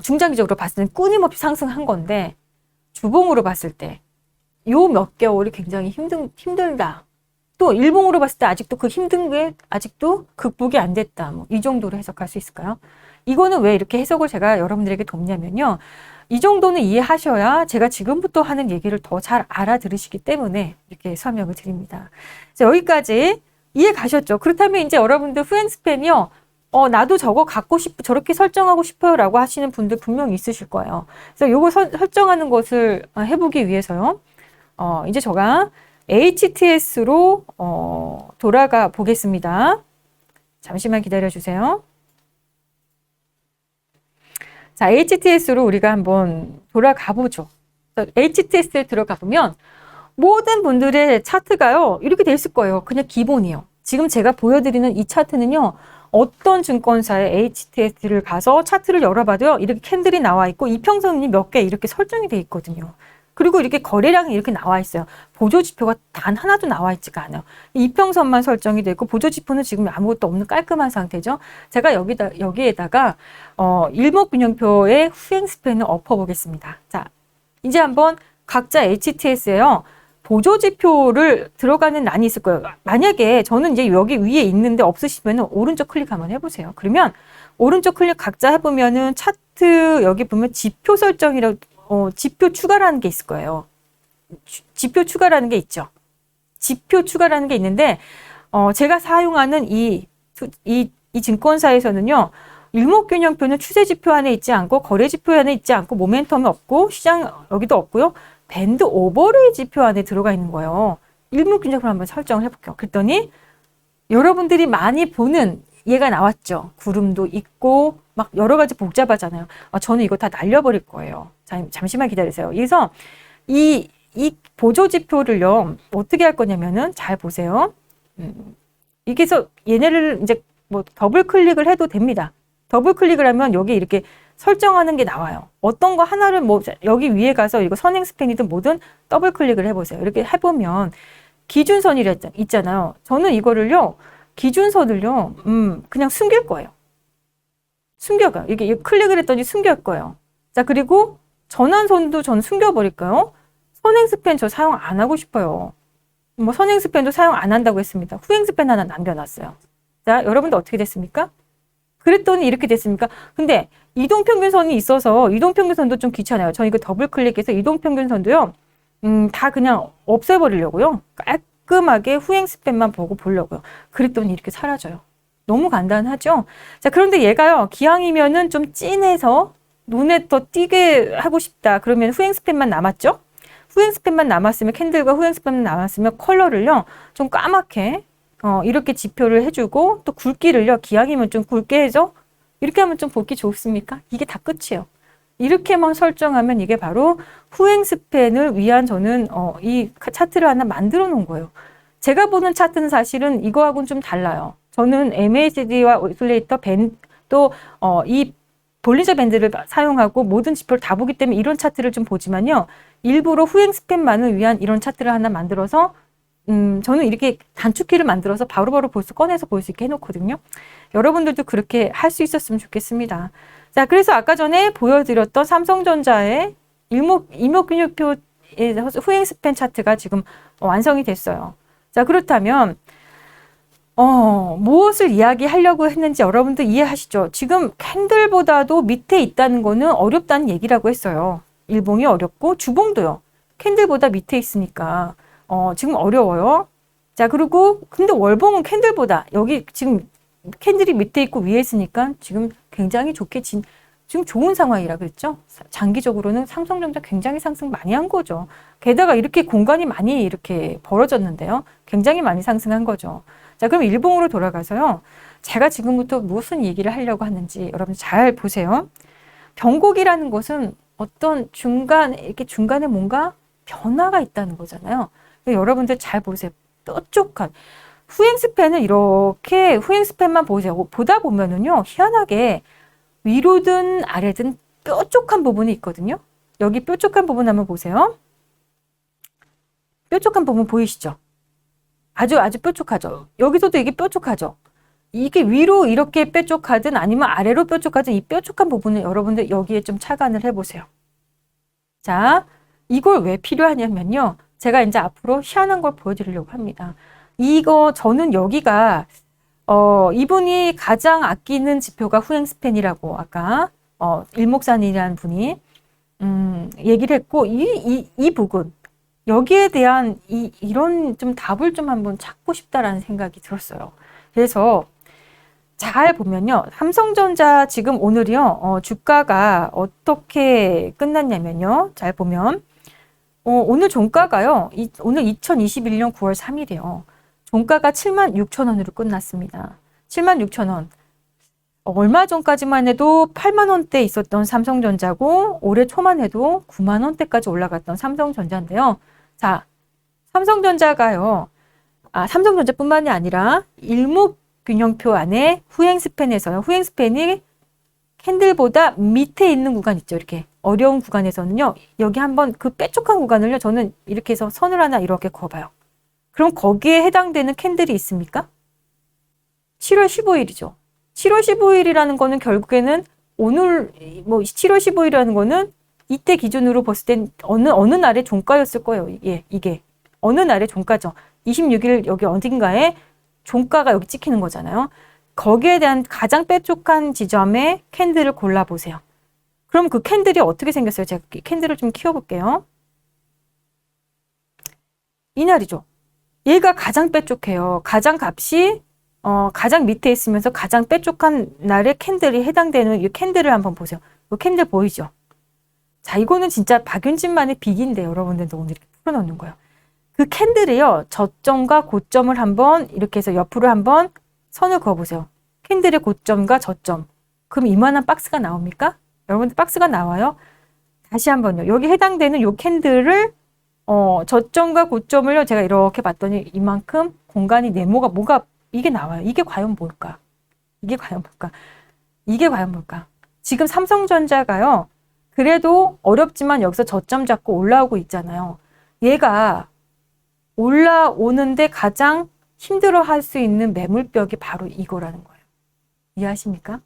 중장기적으로 봤을 때는 끊임없이 상승한 건데, 주봉으로 봤을 때 요 몇 개월이 굉장히 힘들다. 또 일봉으로 봤을 때 아직도 그 힘든 게 아직도 극복이 안 됐다. 이 정도로 해석할 수 있을까요? 이거는 왜 이렇게 해석을 제가 여러분들에게 돕냐면요. 이 정도는 이해하셔야 제가 지금부터 하는 얘기를 더 잘 알아들으시기 때문에 이렇게 설명을 드립니다. 자, 여기까지 이해 가셨죠? 그렇다면 이제 여러분들 후행 스팬이요. 나도 저거 갖고 싶어, 저렇게 설정하고 싶어요 라고 하시는 분들 분명히 있으실 거예요. 그래서 요거 설정하는 것을 해보기 위해서요. 이제 제가 HTS로 돌아가 보겠습니다. 잠시만 기다려 주세요. 자, HTS로 우리가 한번 돌아가 보죠. HTS에 들어가 보면 모든 분들의 차트가요, 이렇게 돼 있을 거예요. 그냥 기본이요. 지금 제가 보여드리는 이 차트는요, 어떤 증권사의 HTS를 가서 차트를 열어봐도요, 이렇게 캔들이 나와 있고, 이평선이 몇 개 이렇게 설정이 돼 있거든요. 그리고 이렇게 거래량이 이렇게 나와 있어요. 보조지표가 단 하나도 나와 있지가 않아요. 이평선만 설정이 되고, 보조지표는 지금 아무것도 없는 깔끔한 상태죠. 제가 여기에다가, 일목균형표의 후행 스팬을 엎어보겠습니다. 자, 이제 한번 각자 HTS에요. 보조지표를 들어가는 란이 있을 거예요. 만약에 저는 이제 여기 위에 있는데 없으시면 오른쪽 클릭 한번 해보세요. 그러면 오른쪽 클릭 각자 해보면은 차트 여기 보면 지표 설정이라고, 지표 추가라는 게 있을 거예요. 지표 추가라는 게 있죠. 지표 추가라는 게 있는데, 제가 사용하는 이 증권사에서는요, 일목균형표는 추세지표 안에 있지 않고, 거래지표 안에 있지 않고, 모멘텀이 없고, 시장 여기도 없고요. 밴드 오버레이 지표 안에 들어가 있는 거예요. 일목균형표를 한번 설정을 해볼게요. 그랬더니 여러분들이 많이 보는 얘가 나왔죠. 구름도 있고 막 여러 가지 복잡하잖아요. 저는 이거 다 날려버릴 거예요. 잠시만 기다리세요. 그래서 이 보조지표를요, 어떻게 할 거냐면은 잘 보세요. 이게서 얘네를 이제 뭐 더블 클릭을 해도 됩니다. 더블 클릭을 하면 여기 이렇게 설정하는 게 나와요. 어떤 거 하나를 뭐 여기 위에 가서 이거 선행 스팬이든 뭐든 더블 클릭을 해보세요. 이렇게 해보면 기준선이 있잖아요. 저는 이거를요, 기준선을요, 그냥 숨길 거예요. 숨겨가요. 이게 클릭을 했더니 숨길 거예요. 자, 그리고 전환선도 전 숨겨버릴까요? 선행 스팬 저 사용 안 하고 싶어요. 뭐 선행 스팬도 사용 안 한다고 했습니다. 후행 스팬 하나 남겨놨어요. 자, 여러분들 어떻게 됐습니까? 그랬더니 이렇게 됐습니까? 근데 이동평균선이 있어서 이동평균선도 좀 귀찮아요. 저 이거 더블 클릭해서 이동평균선도요, 다 그냥 없애버리려고요. 깔끔하게 후행 스팬만 보고 보려고요. 그랬더니 이렇게 사라져요. 너무 간단하죠? 자, 그런데 얘가요, 기왕이면은 좀 진해서 눈에 더 띄게 하고 싶다. 그러면 후행 스팬만 남았죠? 후행 스팬만 남았으면, 캔들과 후행 스팬만 남았으면 컬러를요, 좀 까맣게 이렇게 지표를 해주고, 또 굵기를요, 기왕이면 좀 굵게 해줘. 이렇게 하면 좀 보기 좋습니까? 이게 다 끝이에요. 이렇게만 설정하면 이게 바로 후행 스팬을 위한, 저는 이 차트를 하나 만들어 놓은 거예요. 제가 보는 차트는 사실은 이거하고는 좀 달라요. 저는 MACD와 오실레이터 밴드, 또 이 볼린저 밴드를 사용하고 모든 지표를 다 보기 때문에 이런 차트를 좀 보지만요, 일부러 후행 스팬만을 위한 이런 차트를 하나 만들어서 저는 이렇게 단축키를 만들어서 바로바로 꺼내서 볼 수 있게 해놓거든요. 여러분들도 그렇게 할 수 있었으면 좋겠습니다. 자, 그래서 아까 전에 보여드렸던 삼성전자의 이목균형표의 후행 스팬 차트가 지금 완성이 됐어요. 자, 그렇다면 무엇을 이야기하려고 했는지 여러분들 이해하시죠? 지금 캔들보다도 밑에 있다는 거는 어렵다는 얘기라고 했어요. 일봉이 어렵고 주봉도요. 캔들보다 밑에 있으니까 지금 어려워요. 자, 그리고 근데 월봉은 캔들보다 여기 지금 캔들이 밑에 있고 위에 있으니까 지금 굉장히 좋게 지금 좋은 상황이라 그랬죠. 장기적으로는 삼성전자 굉장히 상승 많이 한 거죠. 게다가 이렇게 공간이 많이 이렇게 벌어졌는데요. 굉장히 많이 상승한 거죠. 자, 그럼 일봉으로 돌아가서요. 제가 지금부터 무슨 얘기를 하려고 하는지 여러분 잘 보세요. 변곡이라는 것은 어떤 이렇게 중간에 뭔가 변화가 있다는 거잖아요. 여러분들 잘 보세요. 뾰족한 후행 스팬은 이렇게 후행 스팬만 보세요. 보다 보면은요, 희한하게 위로든 아래든 뾰족한 부분이 있거든요. 여기 뾰족한 부분 한번 보세요. 뾰족한 부분 보이시죠? 아주 뾰족하죠. 여기서도 이게 뾰족하죠. 이게 위로 이렇게 뾰족하든 아니면 아래로 뾰족하든 이 뾰족한 부분을 여러분들 여기에 좀 착안을 해보세요. 자, 이걸 왜 필요하냐면요. 제가 이제 앞으로 희한한 걸 보여드리려고 합니다. 저는 여기가 이분이 가장 아끼는 지표가 후행 스팬이라고 아까 일목산이라는 분이 얘기를 했고 이 부분 여기에 대한 이런 좀 답을 좀 한번 찾고 싶다라는 생각이 들었어요. 그래서 잘 보면요, 삼성전자 지금 오늘이요 주가가 어떻게 끝났냐면요, 잘 보면 오늘 종가가요 오늘 2021년 9월 3일이에요. 종가가 76,000원으로 끝났습니다. 76,000원. 얼마 전까지만 해도 8만 원대 있었던 삼성전자고 올해 초만 해도 9만 원대까지 올라갔던 삼성전자인데요. 자, 삼성전자가요. 삼성전자뿐만이 아니라 일목균형표 안에 후행 스팬에서요. 후행 스팬이 캔들보다 밑에 있는 구간 있죠. 이렇게 어려운 구간에서는요. 여기 한번 그 뾰족한 구간을요. 저는 이렇게 해서 선을 하나 이렇게 그어봐요. 그럼 거기에 해당되는 캔들이 있습니까? 7월 15일이죠. 7월 15일이라는 거는 결국에는 오늘 7월 15일이라는 거는 이때 기준으로 봤을 땐 어느 날의 종가였을 거예요. 이게 어느 날의 종가죠. 26일 여기 어딘가에 종가가 여기 찍히는 거잖아요. 거기에 대한 가장 뾰족한 지점의 캔들을 골라보세요. 그럼 그 캔들이 어떻게 생겼어요? 제가 캔들을 좀 키워볼게요. 이날이죠. 얘가 가장 뾰족해요. 가장 값이 가장 밑에 있으면서 가장 뾰족한 날의 캔들이 해당되는 이 캔들을 한번 보세요. 이 캔들 보이죠? 자, 이거는 진짜 박윤진만의 빅인데 여러분들도 오늘 이렇게 풀어놓는 거예요. 그 캔들이요, 저점과 고점을 한번 이렇게 해서 옆으로 한번 선을 그어보세요. 캔들의 고점과 저점. 그럼 이만한 박스가 나옵니까? 여러분들 박스가 나와요? 다시 한번요. 여기 해당되는 이 캔들을 저점과 고점을요, 제가 이렇게 봤더니 이만큼 공간이 뭐가 이게 나와요. 이게 과연 뭘까? 이게 과연 뭘까? 지금 삼성전자가요, 그래도 어렵지만 여기서 저점 잡고 올라오고 있잖아요. 얘가 올라오는데 가장 힘들어 할 수 있는 매물벽이 바로 이거라는 거예요. 이해하십니까?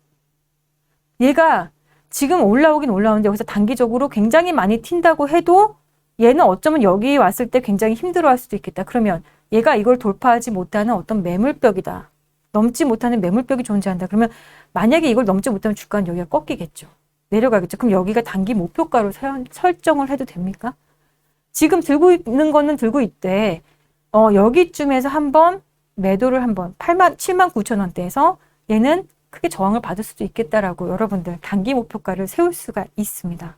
얘가 지금 올라오긴 올라오는데 여기서 단기적으로 굉장히 많이 튄다고 해도 얘는 어쩌면 여기 왔을 때 굉장히 힘들어 할 수도 있겠다. 그러면 얘가 이걸 돌파하지 못하는 어떤 매물벽이다. 넘지 못하는 매물벽이 존재한다. 그러면 만약에 이걸 넘지 못하면 주가는 여기가 꺾이겠죠. 내려가겠죠. 그럼 여기가 단기 목표가로 설정을 해도 됩니까? 지금 들고 있는 거는 들고 있대. 여기쯤에서 한번 매도를 한번 79,000원대에서 얘는 크게 저항을 받을 수도 있겠다라고 여러분들 단기 목표가를 세울 수가 있습니다.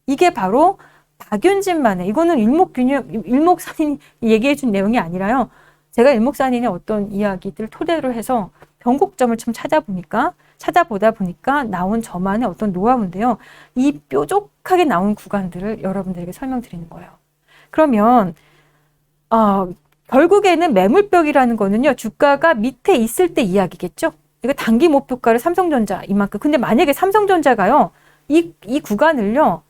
이게 바로 박윤진만의, 이거는 일목산인이 얘기해 준 내용이 아니라요. 제가 일목산인의 어떤 이야기들을 토대로 해서 변곡점을 좀 찾아보다 보니까 나온 저만의 어떤 노하우인데요. 이 뾰족하게 나온 구간들을 여러분들에게 설명드리는 거예요. 그러면 결국에는 매물벽이라는 거는요, 주가가 밑에 있을 때 이야기겠죠. 이거 단기 목표가를 삼성전자 이만큼. 근데 만약에 삼성전자가요, 이 구간을요,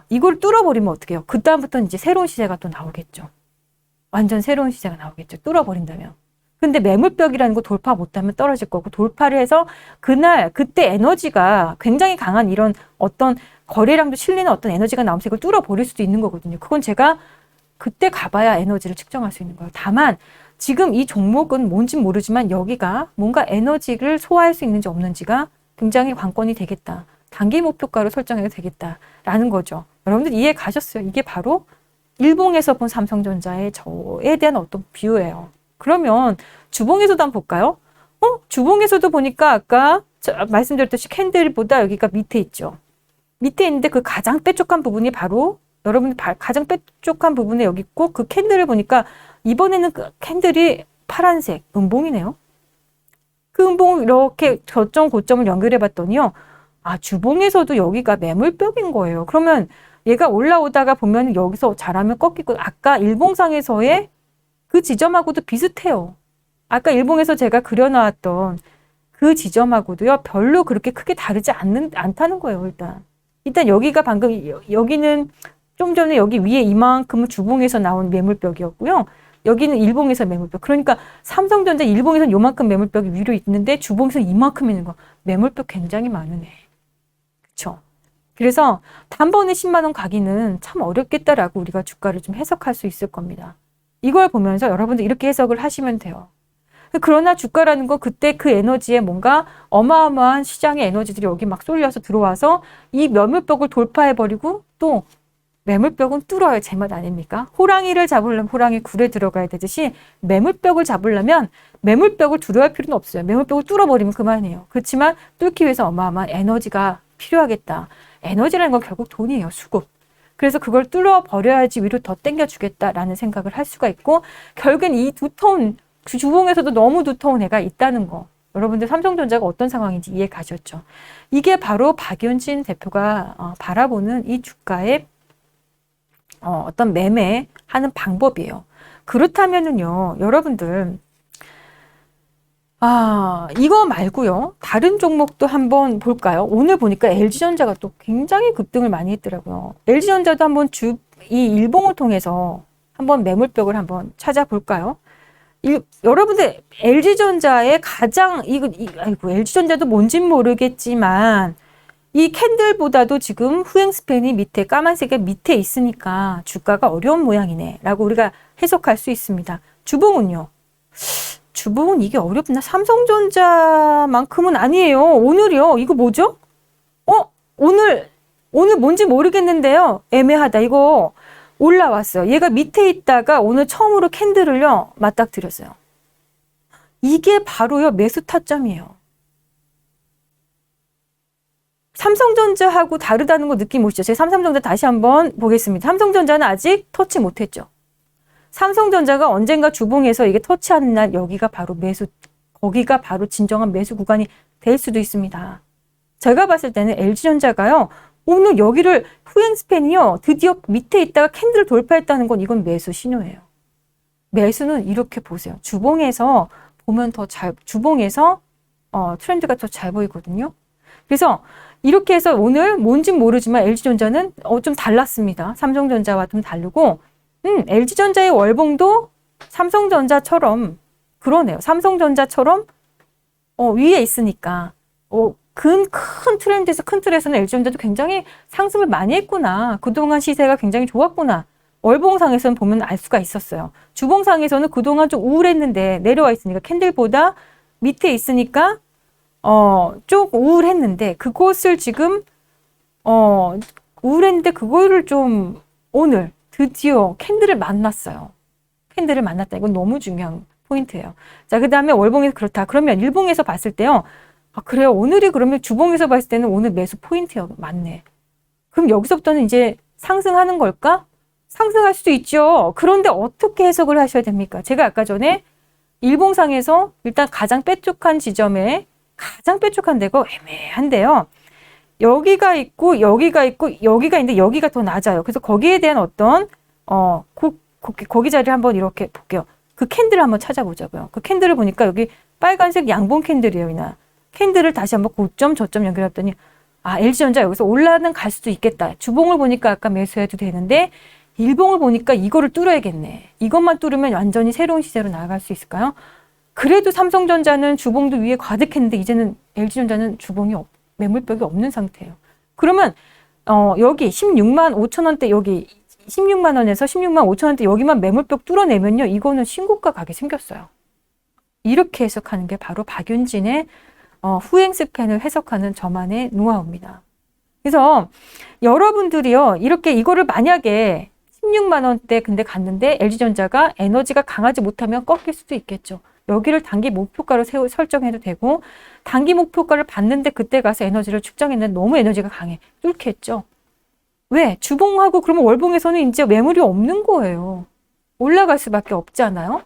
이걸 뚫어버리면 어떡해요? 그다음부터는 이제 새로운 시세가 또 나오겠죠. 완전 새로운 시세가 나오겠죠. 뚫어버린다면. 근데 매물벽이라는 거 돌파 못하면 떨어질 거고, 돌파를 해서 그때 에너지가 굉장히 강한 이런 어떤 거래량도 실리는 어떤 에너지가 나오면서 이걸 뚫어버릴 수도 있는 거거든요. 그건 제가 그때 가봐야 에너지를 측정할 수 있는 거예요. 다만 지금 이 종목은 뭔진 모르지만 여기가 뭔가 에너지를 소화할 수 있는지 없는지가 굉장히 관건이 되겠다. 단기 목표가로 설정해도 되겠다라는 거죠. 여러분들 이해 가셨어요? 이게 바로 일봉에서 본 삼성전자의 저에 대한 어떤 뷰예요. 그러면 주봉에서도 한번 볼까요? 주봉에서도 보니까 아까 말씀드렸듯이 캔들보다 여기가 밑에 있죠. 밑에 있는데 그 가장 뾰족한 부분이 바로 여러분들 가장 뾰족한 부분에 여기 있고, 그 캔들을 보니까 이번에는 그 캔들이 파란색 음봉이네요. 그 음봉을 이렇게 저점 고점을 연결해 봤더니요, 주봉에서도 여기가 매물벽인 거예요. 그러면 얘가 올라오다가 보면 여기서 잘하면 꺾이고, 아까 일봉상에서의 그 지점하고도 비슷해요. 아까 일봉에서 제가 그려놨던 그 지점하고도요, 별로 그렇게 크게 다르지 않다는 거예요. 일단 여기가 방금, 여기는 좀 전에 여기 위에 이만큼은 주봉에서 나온 매물벽이었고요. 여기는 일봉에서 매물벽. 그러니까 삼성전자 일봉에서는 요만큼 매물벽이 위로 있는데 주봉에서는 이만큼 있는 거. 매물벽 굉장히 많으네. 그쵸? 그래서 단번에 10만 원 가기는 참 어렵겠다라고 우리가 주가를 좀 해석할 수 있을 겁니다. 이걸 보면서 여러분들 이렇게 해석을 하시면 돼요. 그러나 주가라는 건 그때 그 에너지에 뭔가 어마어마한 시장의 에너지들이 여기 막 쏠려서 들어와서 이 매물벽을 돌파해버리고 또 매물벽은 뚫어야 제맛 아닙니까? 호랑이를 잡으려면 호랑이 굴에 들어가야 되듯이 매물벽을 잡으려면 매물벽을 두려워할 필요는 없어요. 매물벽을 뚫어버리면 그만이에요. 그렇지만 뚫기 위해서 어마어마한 에너지가 필요하겠다. 에너지라는 건 결국 돈이에요. 수급. 그래서 그걸 뚫어버려야지 위로 더 당겨주겠다라는 생각을 할 수가 있고, 결국엔 이 두터운, 주봉에서도 너무 두터운 애가 있다는 거. 여러분들 삼성전자가 어떤 상황인지 이해 가셨죠? 이게 바로 박윤진 대표가 바라보는 이 주가의 어떤 매매하는 방법이에요. 그렇다면은요, 여러분들, 이거 말고요, 다른 종목도 한번 볼까요? 오늘 보니까 LG전자가 또 굉장히 급등을 많이 했더라고요. LG전자도 한번 이 일봉을 통해서 한번 매물벽을 한번 찾아볼까요? 여러분들, LG전자의 가장, LG전자도 뭔진 모르겠지만, 이 캔들보다도 지금 후행 스팬이 밑에, 까만색의 밑에 있으니까 주가가 어려운 모양이네 라고 우리가 해석할 수 있습니다. 주봉은요? 주봉은 이게 어렵나? 삼성전자만큼은 아니에요. 오늘이요. 이거 뭐죠? 오늘 뭔지 모르겠는데요. 애매하다. 이거 올라왔어요. 얘가 밑에 있다가 오늘 처음으로 캔들을요, 맞닥뜨렸어요. 이게 바로요, 매수 타점이에요. 삼성전자하고 다르다는 거 느낌 오시죠? 제가 삼성전자 다시 한번 보겠습니다. 삼성전자는 아직 터치 못했죠. 삼성전자가 언젠가 주봉에서 이게 터치하는 날 여기가 바로 거기가 바로 진정한 매수 구간이 될 수도 있습니다. 제가 봤을 때는 LG전자가요, 오늘 여기를 후행 스팬이요, 드디어 밑에 있다가 캔들을 돌파했다는 건 이건 매수 신호예요. 매수는 이렇게 보세요. 주봉에서 보면 주봉에서 트렌드가 더 잘 보이거든요. 그래서 이렇게 해서 오늘 뭔진 모르지만 LG전자는 좀 달랐습니다. 삼성전자와 좀 다르고, LG전자의 월봉도 삼성전자처럼 그러네요. 삼성전자처럼 위에 있으니까 큰 트렌드에서, 큰 틀에서는 LG전자도 굉장히 상승을 많이 했구나. 그동안 시세가 굉장히 좋았구나. 월봉상에서는 보면 알 수가 있었어요. 주봉상에서는 그동안 좀 우울했는데 내려와 있으니까, 캔들보다 밑에 있으니까 조금 우울했는데, 그곳을 지금 우울했는데 그거를 좀 오늘 드디어 캔들을 만났어요. 캔들을 만났다. 이건 너무 중요한 포인트예요. 자, 그 다음에 월봉에서 그렇다. 그러면 일봉에서 봤을 때요, 그래요. 오늘이 그러면 주봉에서 봤을 때는 오늘 매수 포인트예요. 맞네. 그럼 여기서부터는 이제 상승하는 걸까? 상승할 수도 있죠. 그런데 어떻게 해석을 하셔야 됩니까? 제가 아까 전에 일봉상에서 일단 가장 뾰족한 지점에, 가장 뾰족한 데가 애매한데요. 여기가 있고 여기가 있는데 여기가 더 낮아요. 그래서 거기에 대한 어떤 거기 자리를 한번 이렇게 볼게요. 그 캔들을 한번 찾아보자고요. 그 캔들을 보니까 여기 빨간색 양봉 캔들이에요. 이나 캔들을 다시 한번 고점 저점 연결했더니 LG전자 여기서 올라는 갈 수도 있겠다. 주봉을 보니까 아까 매수해도 되는데 일봉을 보니까 이거를 뚫어야겠네. 이것만 뚫으면 완전히 새로운 시세로 나아갈 수 있을까요? 그래도 삼성전자는 주봉도 위에 가득했는데 이제는 LG전자는 주봉이 매물벽이 없는 상태예요. 그러면 여기 16만 5천 원대 여기 16만 원에서 16만 5천 원대 여기만 매물벽 뚫어내면요. 이거는 신고가 가게 생겼어요. 이렇게 해석하는 게 바로 박윤진의 후행 스팬을 해석하는 저만의 노하우입니다. 그래서 여러분들이요. 이렇게 이거를 만약에 16만 원대 근데 갔는데 LG전자가 에너지가 강하지 못하면 꺾일 수도 있겠죠. 여기를 단기 목표가로 설정해도 되고 단기 목표가를 봤는데 그때 가서 에너지를 측정했는데 너무 에너지가 강해. 뚫겠죠. 왜? 주봉하고 그러면 월봉에서는 이제 매물이 없는 거예요. 올라갈 수밖에 없잖아요.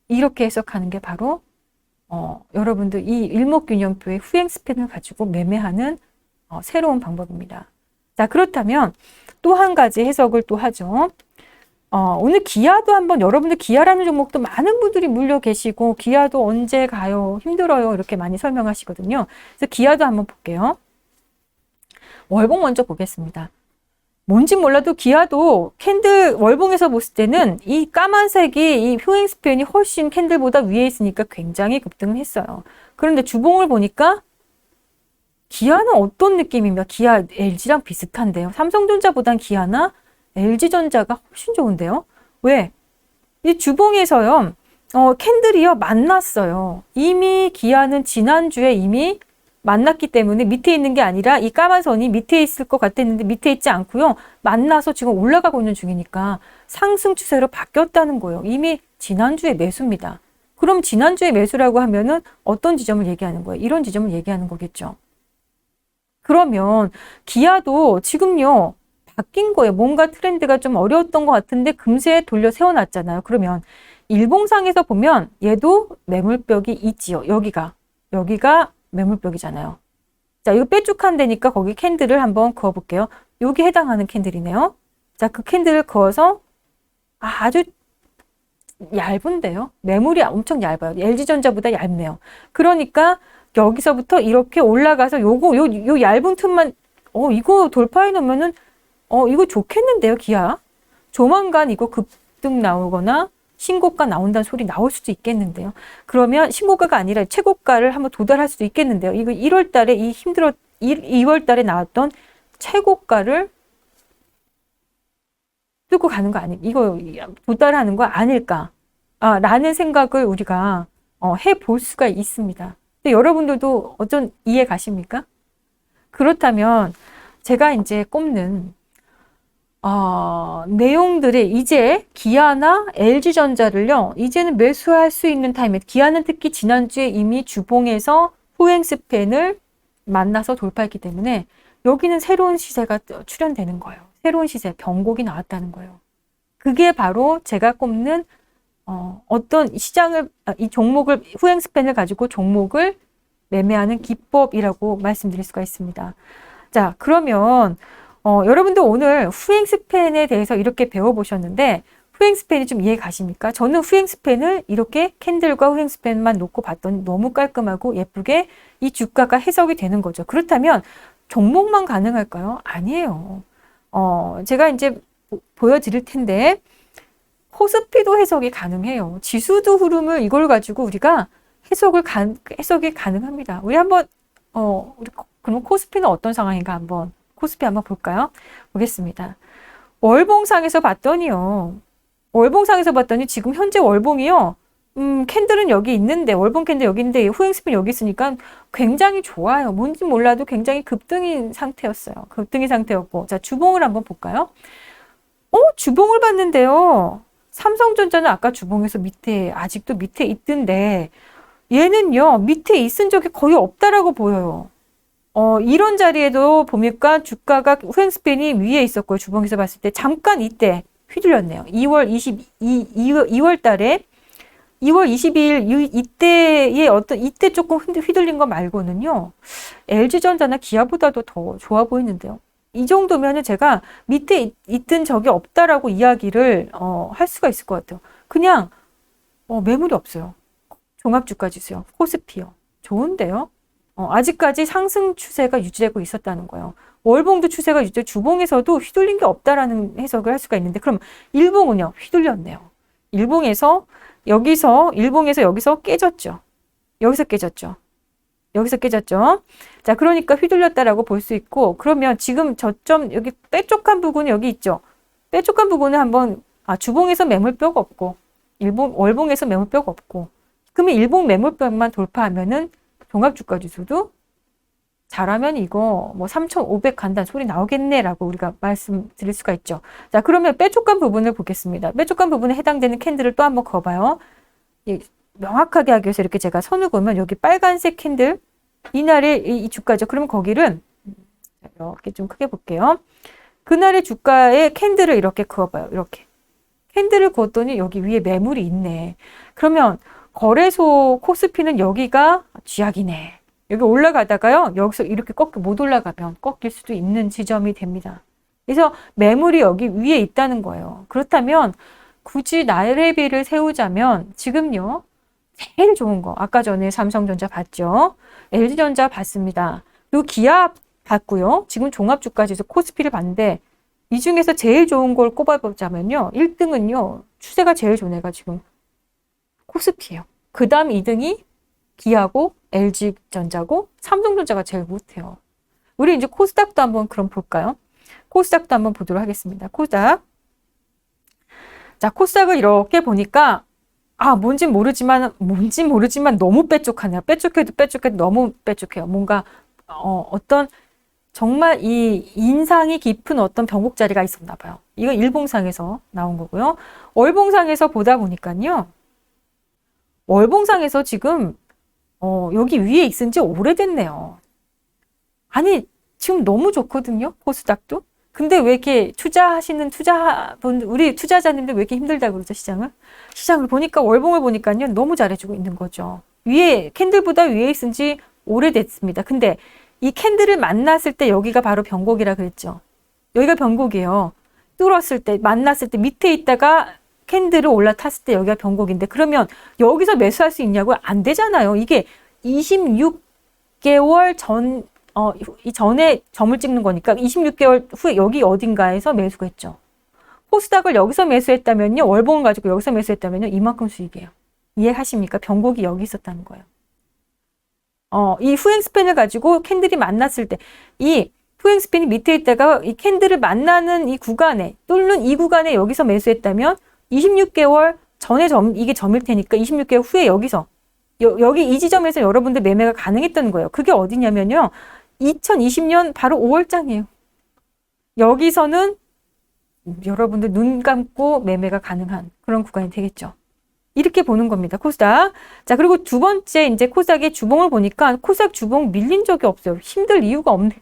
이렇게 해석하는 게 바로 여러분들 이 일목균형표의 후행 스팬을 가지고 매매하는 새로운 방법입니다. 자, 그렇다면 또 한 가지 해석을 또 하죠. 오늘 기아도 한번 여러분들 기아라는 종목도 많은 분들이 물려 계시고 기아도 언제 가요? 힘들어요. 이렇게 많이 설명하시거든요. 그래서 기아도 한번 볼게요. 월봉 먼저 보겠습니다. 뭔지 몰라도 기아도 캔들 월봉에서 봤을 때는 이 까만색이 이 효행 스팬이 훨씬 캔들보다 위에 있으니까 굉장히 급등을 했어요. 그런데 주봉을 보니까 기아는 어떤 느낌입니까? 기아 LG랑 비슷한데요. 삼성전자보단 기아나 LG전자가 훨씬 좋은데요. 왜? 이 주봉에서요. 캔들이요 만났어요. 이미 기아는 지난주에 이미 만났기 때문에 밑에 있는 게 아니라 이 까만 선이 밑에 있을 것 같았는데 밑에 있지 않고요. 만나서 지금 올라가고 있는 중이니까 상승 추세로 바뀌었다는 거예요. 이미 지난주에 매수입니다. 그럼 지난주에 매수라고 하면은 어떤 지점을 얘기하는 거예요? 이런 지점을 얘기하는 거겠죠. 그러면 기아도 지금요. 바뀐 거예요. 뭔가 트렌드가 좀 어려웠던 것 같은데 금세 돌려 세워놨잖아요. 그러면 일봉상에서 보면 얘도 매물벽이 있지요. 여기가 매물벽이잖아요. 자, 이거 빼쭉한 데니까 거기 캔들을 한번 그어볼게요. 여기 해당하는 캔들이네요. 자, 그 캔들을 그어서 아주 얇은데요. 매물이 엄청 얇아요. LG전자보다 얇네요. 그러니까 여기서부터 이렇게 올라가서 요 얇은 틈만 이거 돌파해 놓으면은 이거 좋겠는데요, 기아. 조만간 이거 급등 나오거나 신고가 나온다는 소리 나올 수도 있겠는데요. 그러면 신고가가 아니라 최고가를 한번 도달할 수도 있겠는데요. 이거 1월 달에 2월 달에 나왔던 최고가를 뚫고 가는 거 이거 도달하는 거 아닐까? 라는 생각을 우리가 해볼 수가 있습니다. 근데 여러분들도 어쩐 이해 가십니까? 그렇다면 제가 이제 꼽는 내용들이 이제 기아나 LG전자를요, 이제는 매수할 수 있는 타임에, 기아는 특히 지난주에 이미 주봉에서 후행 스팬을 만나서 돌파했기 때문에 여기는 새로운 시세가 출현되는 거예요. 새로운 시세, 변곡이 나왔다는 거예요. 그게 바로 제가 꼽는 어떤 시장을, 이 종목을, 후행 스팬을 가지고 종목을 매매하는 기법이라고 말씀드릴 수가 있습니다. 자, 그러면 여러분들 오늘 후행 스팬에 대해서 이렇게 배워보셨는데 후행 스팬이 좀 이해 가십니까? 저는 후행 스팬을 이렇게 캔들과 후행 스팬만 놓고 봤더니 너무 깔끔하고 예쁘게 이 주가가 해석이 되는 거죠. 그렇다면 종목만 가능할까요? 아니에요. 제가 이제 보여드릴 텐데 코스피도 해석이 가능해요. 지수도 흐름을 이걸 가지고 우리가 해석이 가능합니다. 우리 한번 그럼 코스피는 어떤 상황인가 한번 코스피 한번 볼까요? 보겠습니다. 월봉상에서 봤더니요. 지금 현재 월봉이요. 캔들은 여기 있는데 월봉 캔들 여기 있는데 후행 스핀 여기 있으니까 굉장히 좋아요. 뭔지 몰라도 굉장히 급등인 상태였어요. 급등인 상태였고. 자, 주봉을 한번 볼까요? 주봉을 봤는데요. 삼성전자는 아까 주봉에서 아직도 밑에 있던데 얘는요. 밑에 있은 적이 거의 없다라고 보여요. 이런 자리에도 보니까 주가가 후행 스팬이 위에 있었고요. 주봉에서 봤을 때 잠깐 이때 휘둘렸네요. 2월 22일 이때 조금 휘둘린 거 말고는요. LG전자나 기아보다도 더 좋아 보이는데요. 이 정도면은 제가 밑에 있던 적이 없다라고 이야기를 할 수가 있을 것 같아요. 그냥 매물이 없어요. 종합주가 지수요. 코스피요. 좋은데요. 아직까지 상승 추세가 유지되고 있었다는 거예요. 월봉도 추세가 유지되고 주봉에서도 휘둘린 게 없다라는 해석을 할 수가 있는데 그럼 일봉은요? 휘둘렸네요. 일봉에서 여기서 깨졌죠. 여기서 깨졌죠. 여기서 깨졌죠. 자, 그러니까 휘둘렸다라고 볼 수 있고 그러면 지금 저점 여기 빼쪽한 부분이 여기 있죠. 빼쪽한 부분은 한번 주봉에서 매물뼈가 없고 월봉에서 매물뼈가 없고 그러면 일봉 매물뼈만 돌파하면은 종합주가지수도 잘하면 이거 뭐 3,500 간다는 소리 나오겠네라고 우리가 말씀드릴 수가 있죠. 자, 그러면 빼쪽간 부분을 보겠습니다. 빼쪽간 부분에 해당되는 캔들을 또 한번 그어봐요. 명확하게 하기 위해서 이렇게 제가 선을 그으면 여기 빨간색 캔들 이날의 이 주가죠. 그러면 거기를 이렇게 좀 크게 볼게요. 그날의 주가의 캔들을 이렇게 그어봐요. 이렇게 캔들을 그었더니 여기 위에 매물이 있네. 그러면 거래소 코스피는 여기가 쥐약이네. 여기 올라가다가요. 여기서 이렇게 못 올라가면 꺾일 수도 있는 지점이 됩니다. 그래서 매물이 여기 위에 있다는 거예요. 그렇다면 굳이 나래비를 세우자면 지금요. 제일 좋은 거. 아까 전에 삼성전자 봤죠. LG전자 봤습니다. 그리고 기아 봤고요. 지금 종합주가지수 코스피를 봤는데 이 중에서 제일 좋은 걸 꼽아보자면요. 1등은요. 추세가 제일 좋은 애가 지금 코스피예요. 그 다음 2등이 기아고 LG전자고 삼성전자가 제일 못해요. 우리 이제 코스닥도 한번 그럼 볼까요? 코스닥도 한번 보도록 하겠습니다. 코스닥. 자, 코스닥을 이렇게 보니까 뭔진 모르지만 너무 빼쪽하네요. 빼쪽해도 너무 빼쪽해요. 뭔가 어떤 정말 이 인상이 깊은 어떤 변곡자리가 있었나 봐요. 이건 일봉상에서 나온 거고요. 월봉상에서 보다 보니까요. 월봉상에서 지금 여기 위에 있은 지 오래됐네요. 아니 지금 너무 좋거든요. 코스닥도. 근데 왜 이렇게 투자하시는 우리 투자자님들 왜 이렇게 힘들다고 그러죠, 시장을 보니까 월봉을 보니까요, 너무 잘해주고 있는 거죠. 캔들보다 위에 있은 지 오래됐습니다. 근데 이 캔들을 만났을 때 여기가 바로 변곡이라 그랬죠. 여기가 변곡이에요. 뚫었을 때, 만났을 때 밑에 있다가 캔들을 올라탔을 때 여기가 변곡인데 그러면 여기서 매수할 수 있냐고요? 안 되잖아요. 이게 26개월 전에 점을 찍는 거니까 26개월 후에 여기 어딘가에서 매수가 했죠. 코스닥을 여기서 매수했다면요. 월봉을 가지고 여기서 매수했다면요. 이만큼 수익이에요. 이해하십니까? 변곡이 여기 있었다는 거예요. 이 후행 스팬을 가지고 캔들이 만났을 때 이 후행 스팬이 밑에 있다가 이 캔들을 만나는 이 구간에 뚫는 이 구간에 여기서 매수했다면 26개월 전에 이게 점일 테니까 26개월 후에 여기서 여기 이 지점에서 여러분들 매매가 가능했던 거예요. 그게 어디냐면요. 2020년 바로 5월장이에요. 여기서는 여러분들 눈 감고 매매가 가능한 그런 구간이 되겠죠. 이렇게 보는 겁니다. 코스닥. 자, 그리고 두 번째 이제 코스닥의 주봉을 보니까 코스닥 주봉 밀린 적이 없어요. 힘들 이유가 없네요.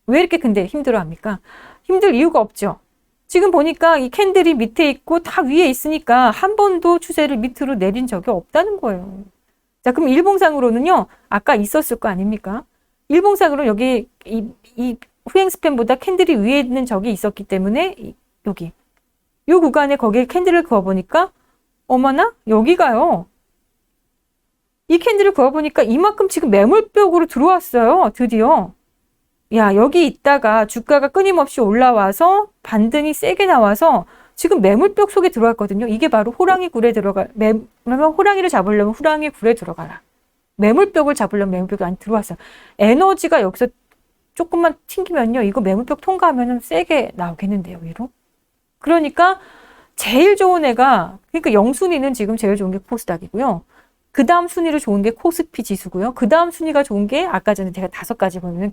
왜 이렇게 근데 힘들어 합니까? 힘들 이유가 없죠. 지금 보니까 이 캔들이 밑에 있고 다 위에 있으니까 한 번도 추세를 밑으로 내린 적이 없다는 거예요. 자, 그럼 일봉상으로는요. 아까 있었을 거 아닙니까? 일봉상으로 여기 이 후행 스팬보다 캔들이 위에 있는 적이 있었기 때문에 여기 이 구간에 거기에 캔들을 그어보니까 어머나 여기가요. 이 캔들을 그어보니까 이만큼 지금 매물벽으로 들어왔어요. 드디어. 야, 여기 있다가 주가가 끊임없이 올라와서 반등이 세게 나와서 지금 매물벽 속에 들어왔거든요. 이게 바로 호랑이 굴에 그러면 호랑이를 잡으려면 호랑이 굴에 들어가라. 매물벽을 잡으려면 매물벽이 안 들어왔어요. 에너지가 여기서 조금만 튕기면요. 이거 매물벽 통과하면 세게 나오겠는데요. 위로. 그러니까 제일 좋은 애가 그러니까 0순위는 지금 제일 좋은 게 코스닥이고요. 그 다음 순위로 좋은 게 코스피 지수고요. 그 다음 순위가 좋은 게 아까 전에 제가 5가지 보면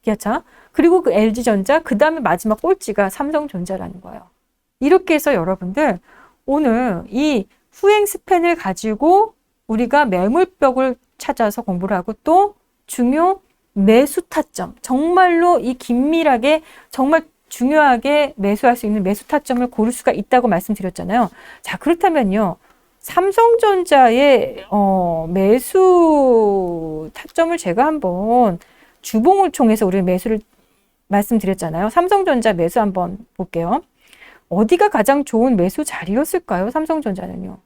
기아차 그리고 그 LG전자 그 다음에 마지막 꼴찌가 삼성전자라는 거예요. 이렇게 해서 여러분들 오늘 이 후행 스팬을 가지고 우리가 매물벽을 찾아서 공부를 하고 또 중요 매수 타점 정말로 이 긴밀하게 정말 중요하게 매수할 수 있는 매수 타점을 고를 수가 있다고 말씀드렸잖아요. 자, 그렇다면요. 삼성전자의 매수 타점을 제가 한번 주봉을 통해서 우리 매수를 말씀드렸잖아요. 삼성전자 매수 한번 볼게요. 어디가 가장 좋은 매수 자리였을까요? 삼성전자는요.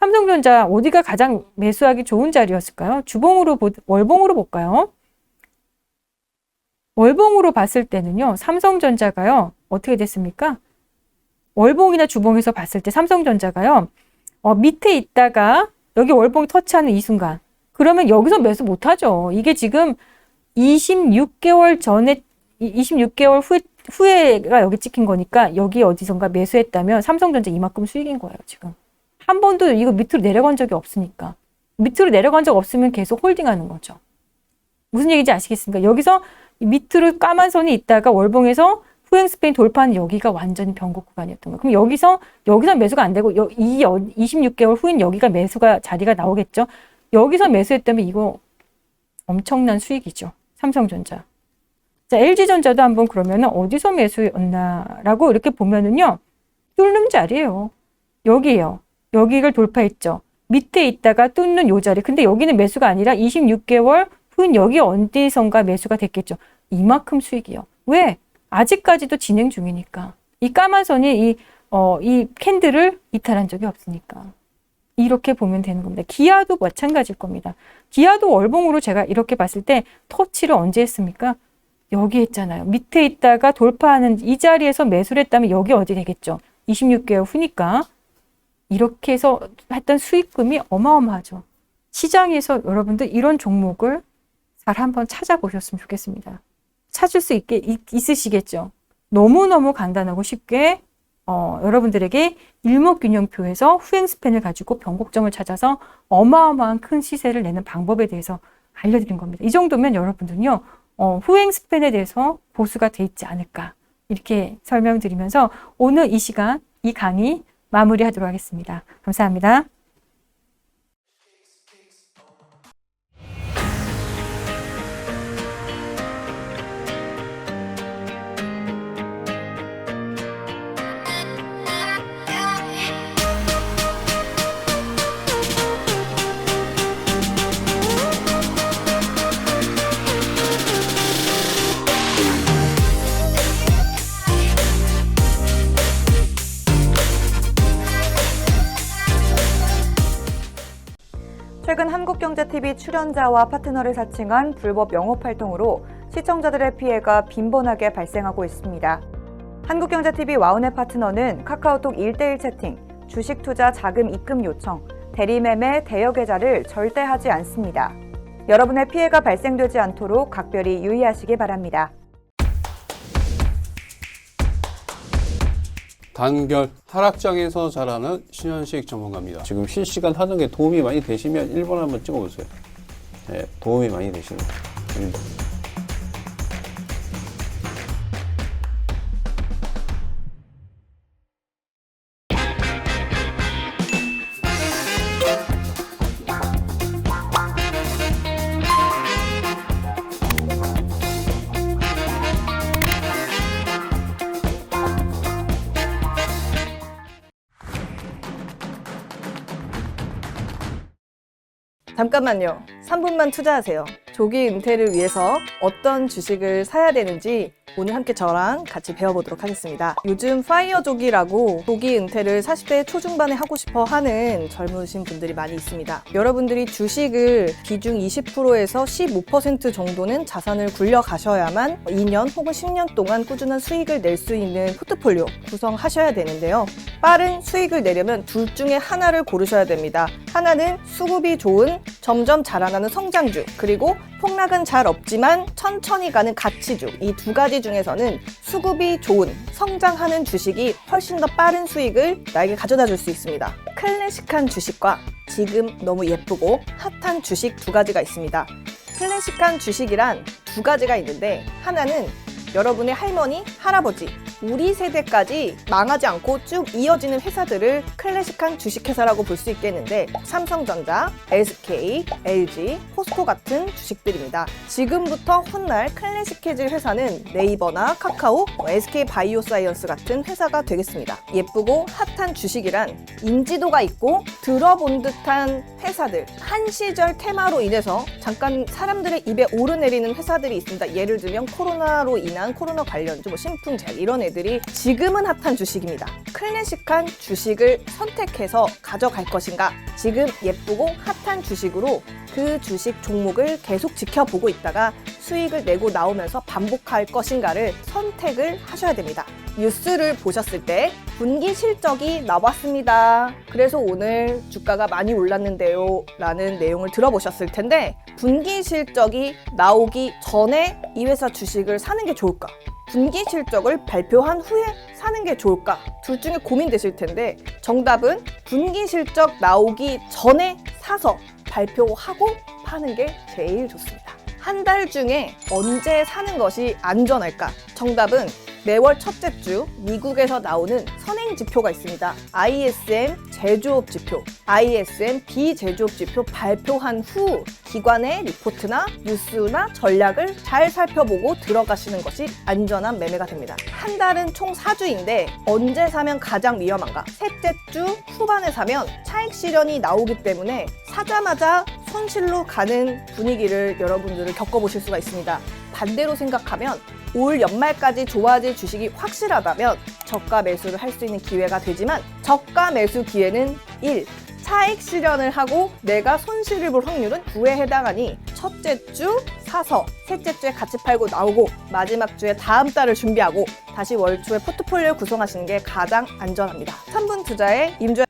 삼성전자 어디가 가장 매수하기 좋은 자리였을까요? 월봉으로 볼까요? 월봉으로 봤을 때는요, 삼성전자가요, 어떻게 됐습니까? 월봉이나 주봉에서 봤을 때 삼성전자가요, 밑에 있다가 여기 월봉이 터치하는 이 순간, 그러면 여기서 매수 못하죠. 이게 지금 26개월 전에, 26개월 후에가 여기 찍힌 거니까 여기 어디선가 매수했다면 삼성전자 이만큼 수익인 거예요, 지금. 한 번도 이거 밑으로 내려간 적이 없으니까. 밑으로 내려간 적 없으면 계속 홀딩하는 거죠. 무슨 얘기인지 아시겠습니까? 여기서 밑으로 까만 선이 있다가 월봉에서 후행 스팬 돌파하는 여기가 완전히 변곡 구간이었던 거예요. 그럼 여기서 매수가 안 되고 이 26개월 후인 여기가 매수가 자리가 나오겠죠. 여기서 매수했다면 이거 엄청난 수익이죠. 삼성전자. 자, LG전자도 한번 그러면 어디서 매수였나라고 이렇게 보면은요. 뚫는 자리예요. 여기예요. 여기를 돌파했죠. 밑에 있다가 뚫는 요 자리. 근데 여기는 매수가 아니라 26개월 후인 여기 어디선가 매수가 됐겠죠. 이만큼 수익이요. 왜? 아직까지도 진행 중이니까. 이 까만 선이 이 캔들을 이탈한 적이 없으니까. 이렇게 보면 되는 겁니다. 기아도 마찬가지일 겁니다. 기아도 월봉으로 제가 이렇게 봤을 때 터치를 언제 했습니까? 여기 했잖아요. 밑에 있다가 돌파하는 이 자리에서 매수를 했다면 여기 어디 되겠죠? 26개월 후니까. 이렇게 해서 했던 수익금이 어마어마하죠. 시장에서 여러분들 이런 종목을 잘 한번 찾아보셨으면 좋겠습니다. 찾을 수 있으시겠죠? 너무너무 간단하고 쉽게 여러분들에게 일목균형표에서 후행 스팬을 가지고 변곡점을 찾아서 어마어마한 큰 시세를 내는 방법에 대해서 알려드린 겁니다. 이 정도면 여러분들은요, 후행 스팬에 대해서 보수가 돼 있지 않을까 이렇게 설명드리면서 오늘 이 시간, 이 강의 마무리하도록 하겠습니다. 감사합니다. 최근 한국경제TV 출연자와 파트너를 사칭한 불법 영업활동으로 시청자들의 피해가 빈번하게 발생하고 있습니다. 한국경제TV 와우넷 파트너는 카카오톡 1:1 채팅, 주식 투자 자금 입금 요청, 대리매매 대여 계좌를 절대 하지 않습니다. 여러분의 피해가 발생되지 않도록 각별히 유의하시기 바랍니다. 단결 하락장에서 잘하는 신현식 전문가입니다. 지금 실시간 하는 게 도움이 많이 되시면 1번 한번 찍어보세요. 네, 도움이 많이 되십니다. 1번. 잠깐만요. 3분만 투자하세요. 조기 은퇴를 위해서 어떤 주식을 사야 되는지 오늘 함께 저랑 같이 배워보도록 하겠습니다. 요즘 파이어 조기라고 조기 은퇴를 40대 초중반에 하고 싶어 하는 젊으신 분들이 많이 있습니다. 여러분들이 주식을 비중 20%에서 15% 정도는 자산을 굴려 가셔야만 2년 혹은 10년 동안 꾸준한 수익을 낼 수 있는 포트폴리오 구성하셔야 되는데요. 빠른 수익을 내려면 둘 중에 하나를 고르셔야 됩니다. 하나는 수급이 좋은 점점 자라나는 성장주, 그리고 폭락은 잘 없지만 천천히 가는 가치주, 이 두 가지 중에서는 수급이 좋은 성장하는 주식이 훨씬 더 빠른 수익을 나에게 가져다 줄 수 있습니다. 클래식한 주식과 지금 너무 예쁘고 핫한 주식 두 가지가 있습니다. 클래식한 주식이란 두 가지가 있는데, 하나는 여러분의 할머니, 할아버지, 우리 세대까지 망하지 않고 쭉 이어지는 회사들을 클래식한 주식회사라고 볼 수 있겠는데, 삼성전자, SK, LG, 포스코 같은 주식들입니다. 지금부터 훗날 클래식해질 회사는 네이버나 카카오, SK 바이오사이언스 같은 회사가 되겠습니다. 예쁘고 핫한 주식이란 인지도가 있고 들어본 듯한 회사들, 한 시절 테마로 인해서 잠깐 사람들의 입에 오르내리는 회사들이 있습니다. 예를 들면 코로나로 인한 코로나 관련주, 신풍제 이런 애들이 지금은 핫한 주식입니다. 클래식한 주식을 선택해서 가져갈 것인가, 지금 예쁘고 핫한 주식으로 그 주식 종목을 계속 지켜보고 있다가 수익을 내고 나오면서 반복할 것인가를 선택을 하셔야 됩니다. 뉴스를 보셨을 때 분기 실적이 나왔습니다. 그래서 오늘 주가가 많이 올랐는데요 라는 내용을 들어보셨을 텐데, 분기 실적이 나오기 전에 이 회사 주식을 사는 게 좋을까? 분기 실적을 발표한 후에 사는 게 좋을까? 둘 중에 고민되실 텐데, 정답은 분기 실적 나오기 전에 사서 발표하고 파는 게 제일 좋습니다. 한 달 중에 언제 사는 것이 안전할까? 정답은 매월 첫째 주 미국에서 나오는 선행 지표가 있습니다. ISM 제조업 지표, ISM 비제조업 지표 발표한 후 기관의 리포트나 뉴스나 전략을 잘 살펴보고 들어가시는 것이 안전한 매매가 됩니다. 한 달은 총 4주인데 언제 사면 가장 위험한가? 셋째 주 후반에 사면 차익 실현이 나오기 때문에 사자마자 손실로 가는 분위기를 여러분들을 겪어보실 수가 있습니다. 반대로 생각하면 올 연말까지 좋아질 주식이 확실하다면 저가 매수를 할 수 있는 기회가 되지만, 저가 매수 기회는 1. 차익 실현을 하고 내가 손실을 볼 확률은 9에 해당하니 첫째 주 사서 셋째 주에 같이 팔고 나오고 마지막 주에 다음 달을 준비하고 다시 월 초에 포트폴리오를 구성하시는 게 가장 안전합니다. 3분 투자의 임조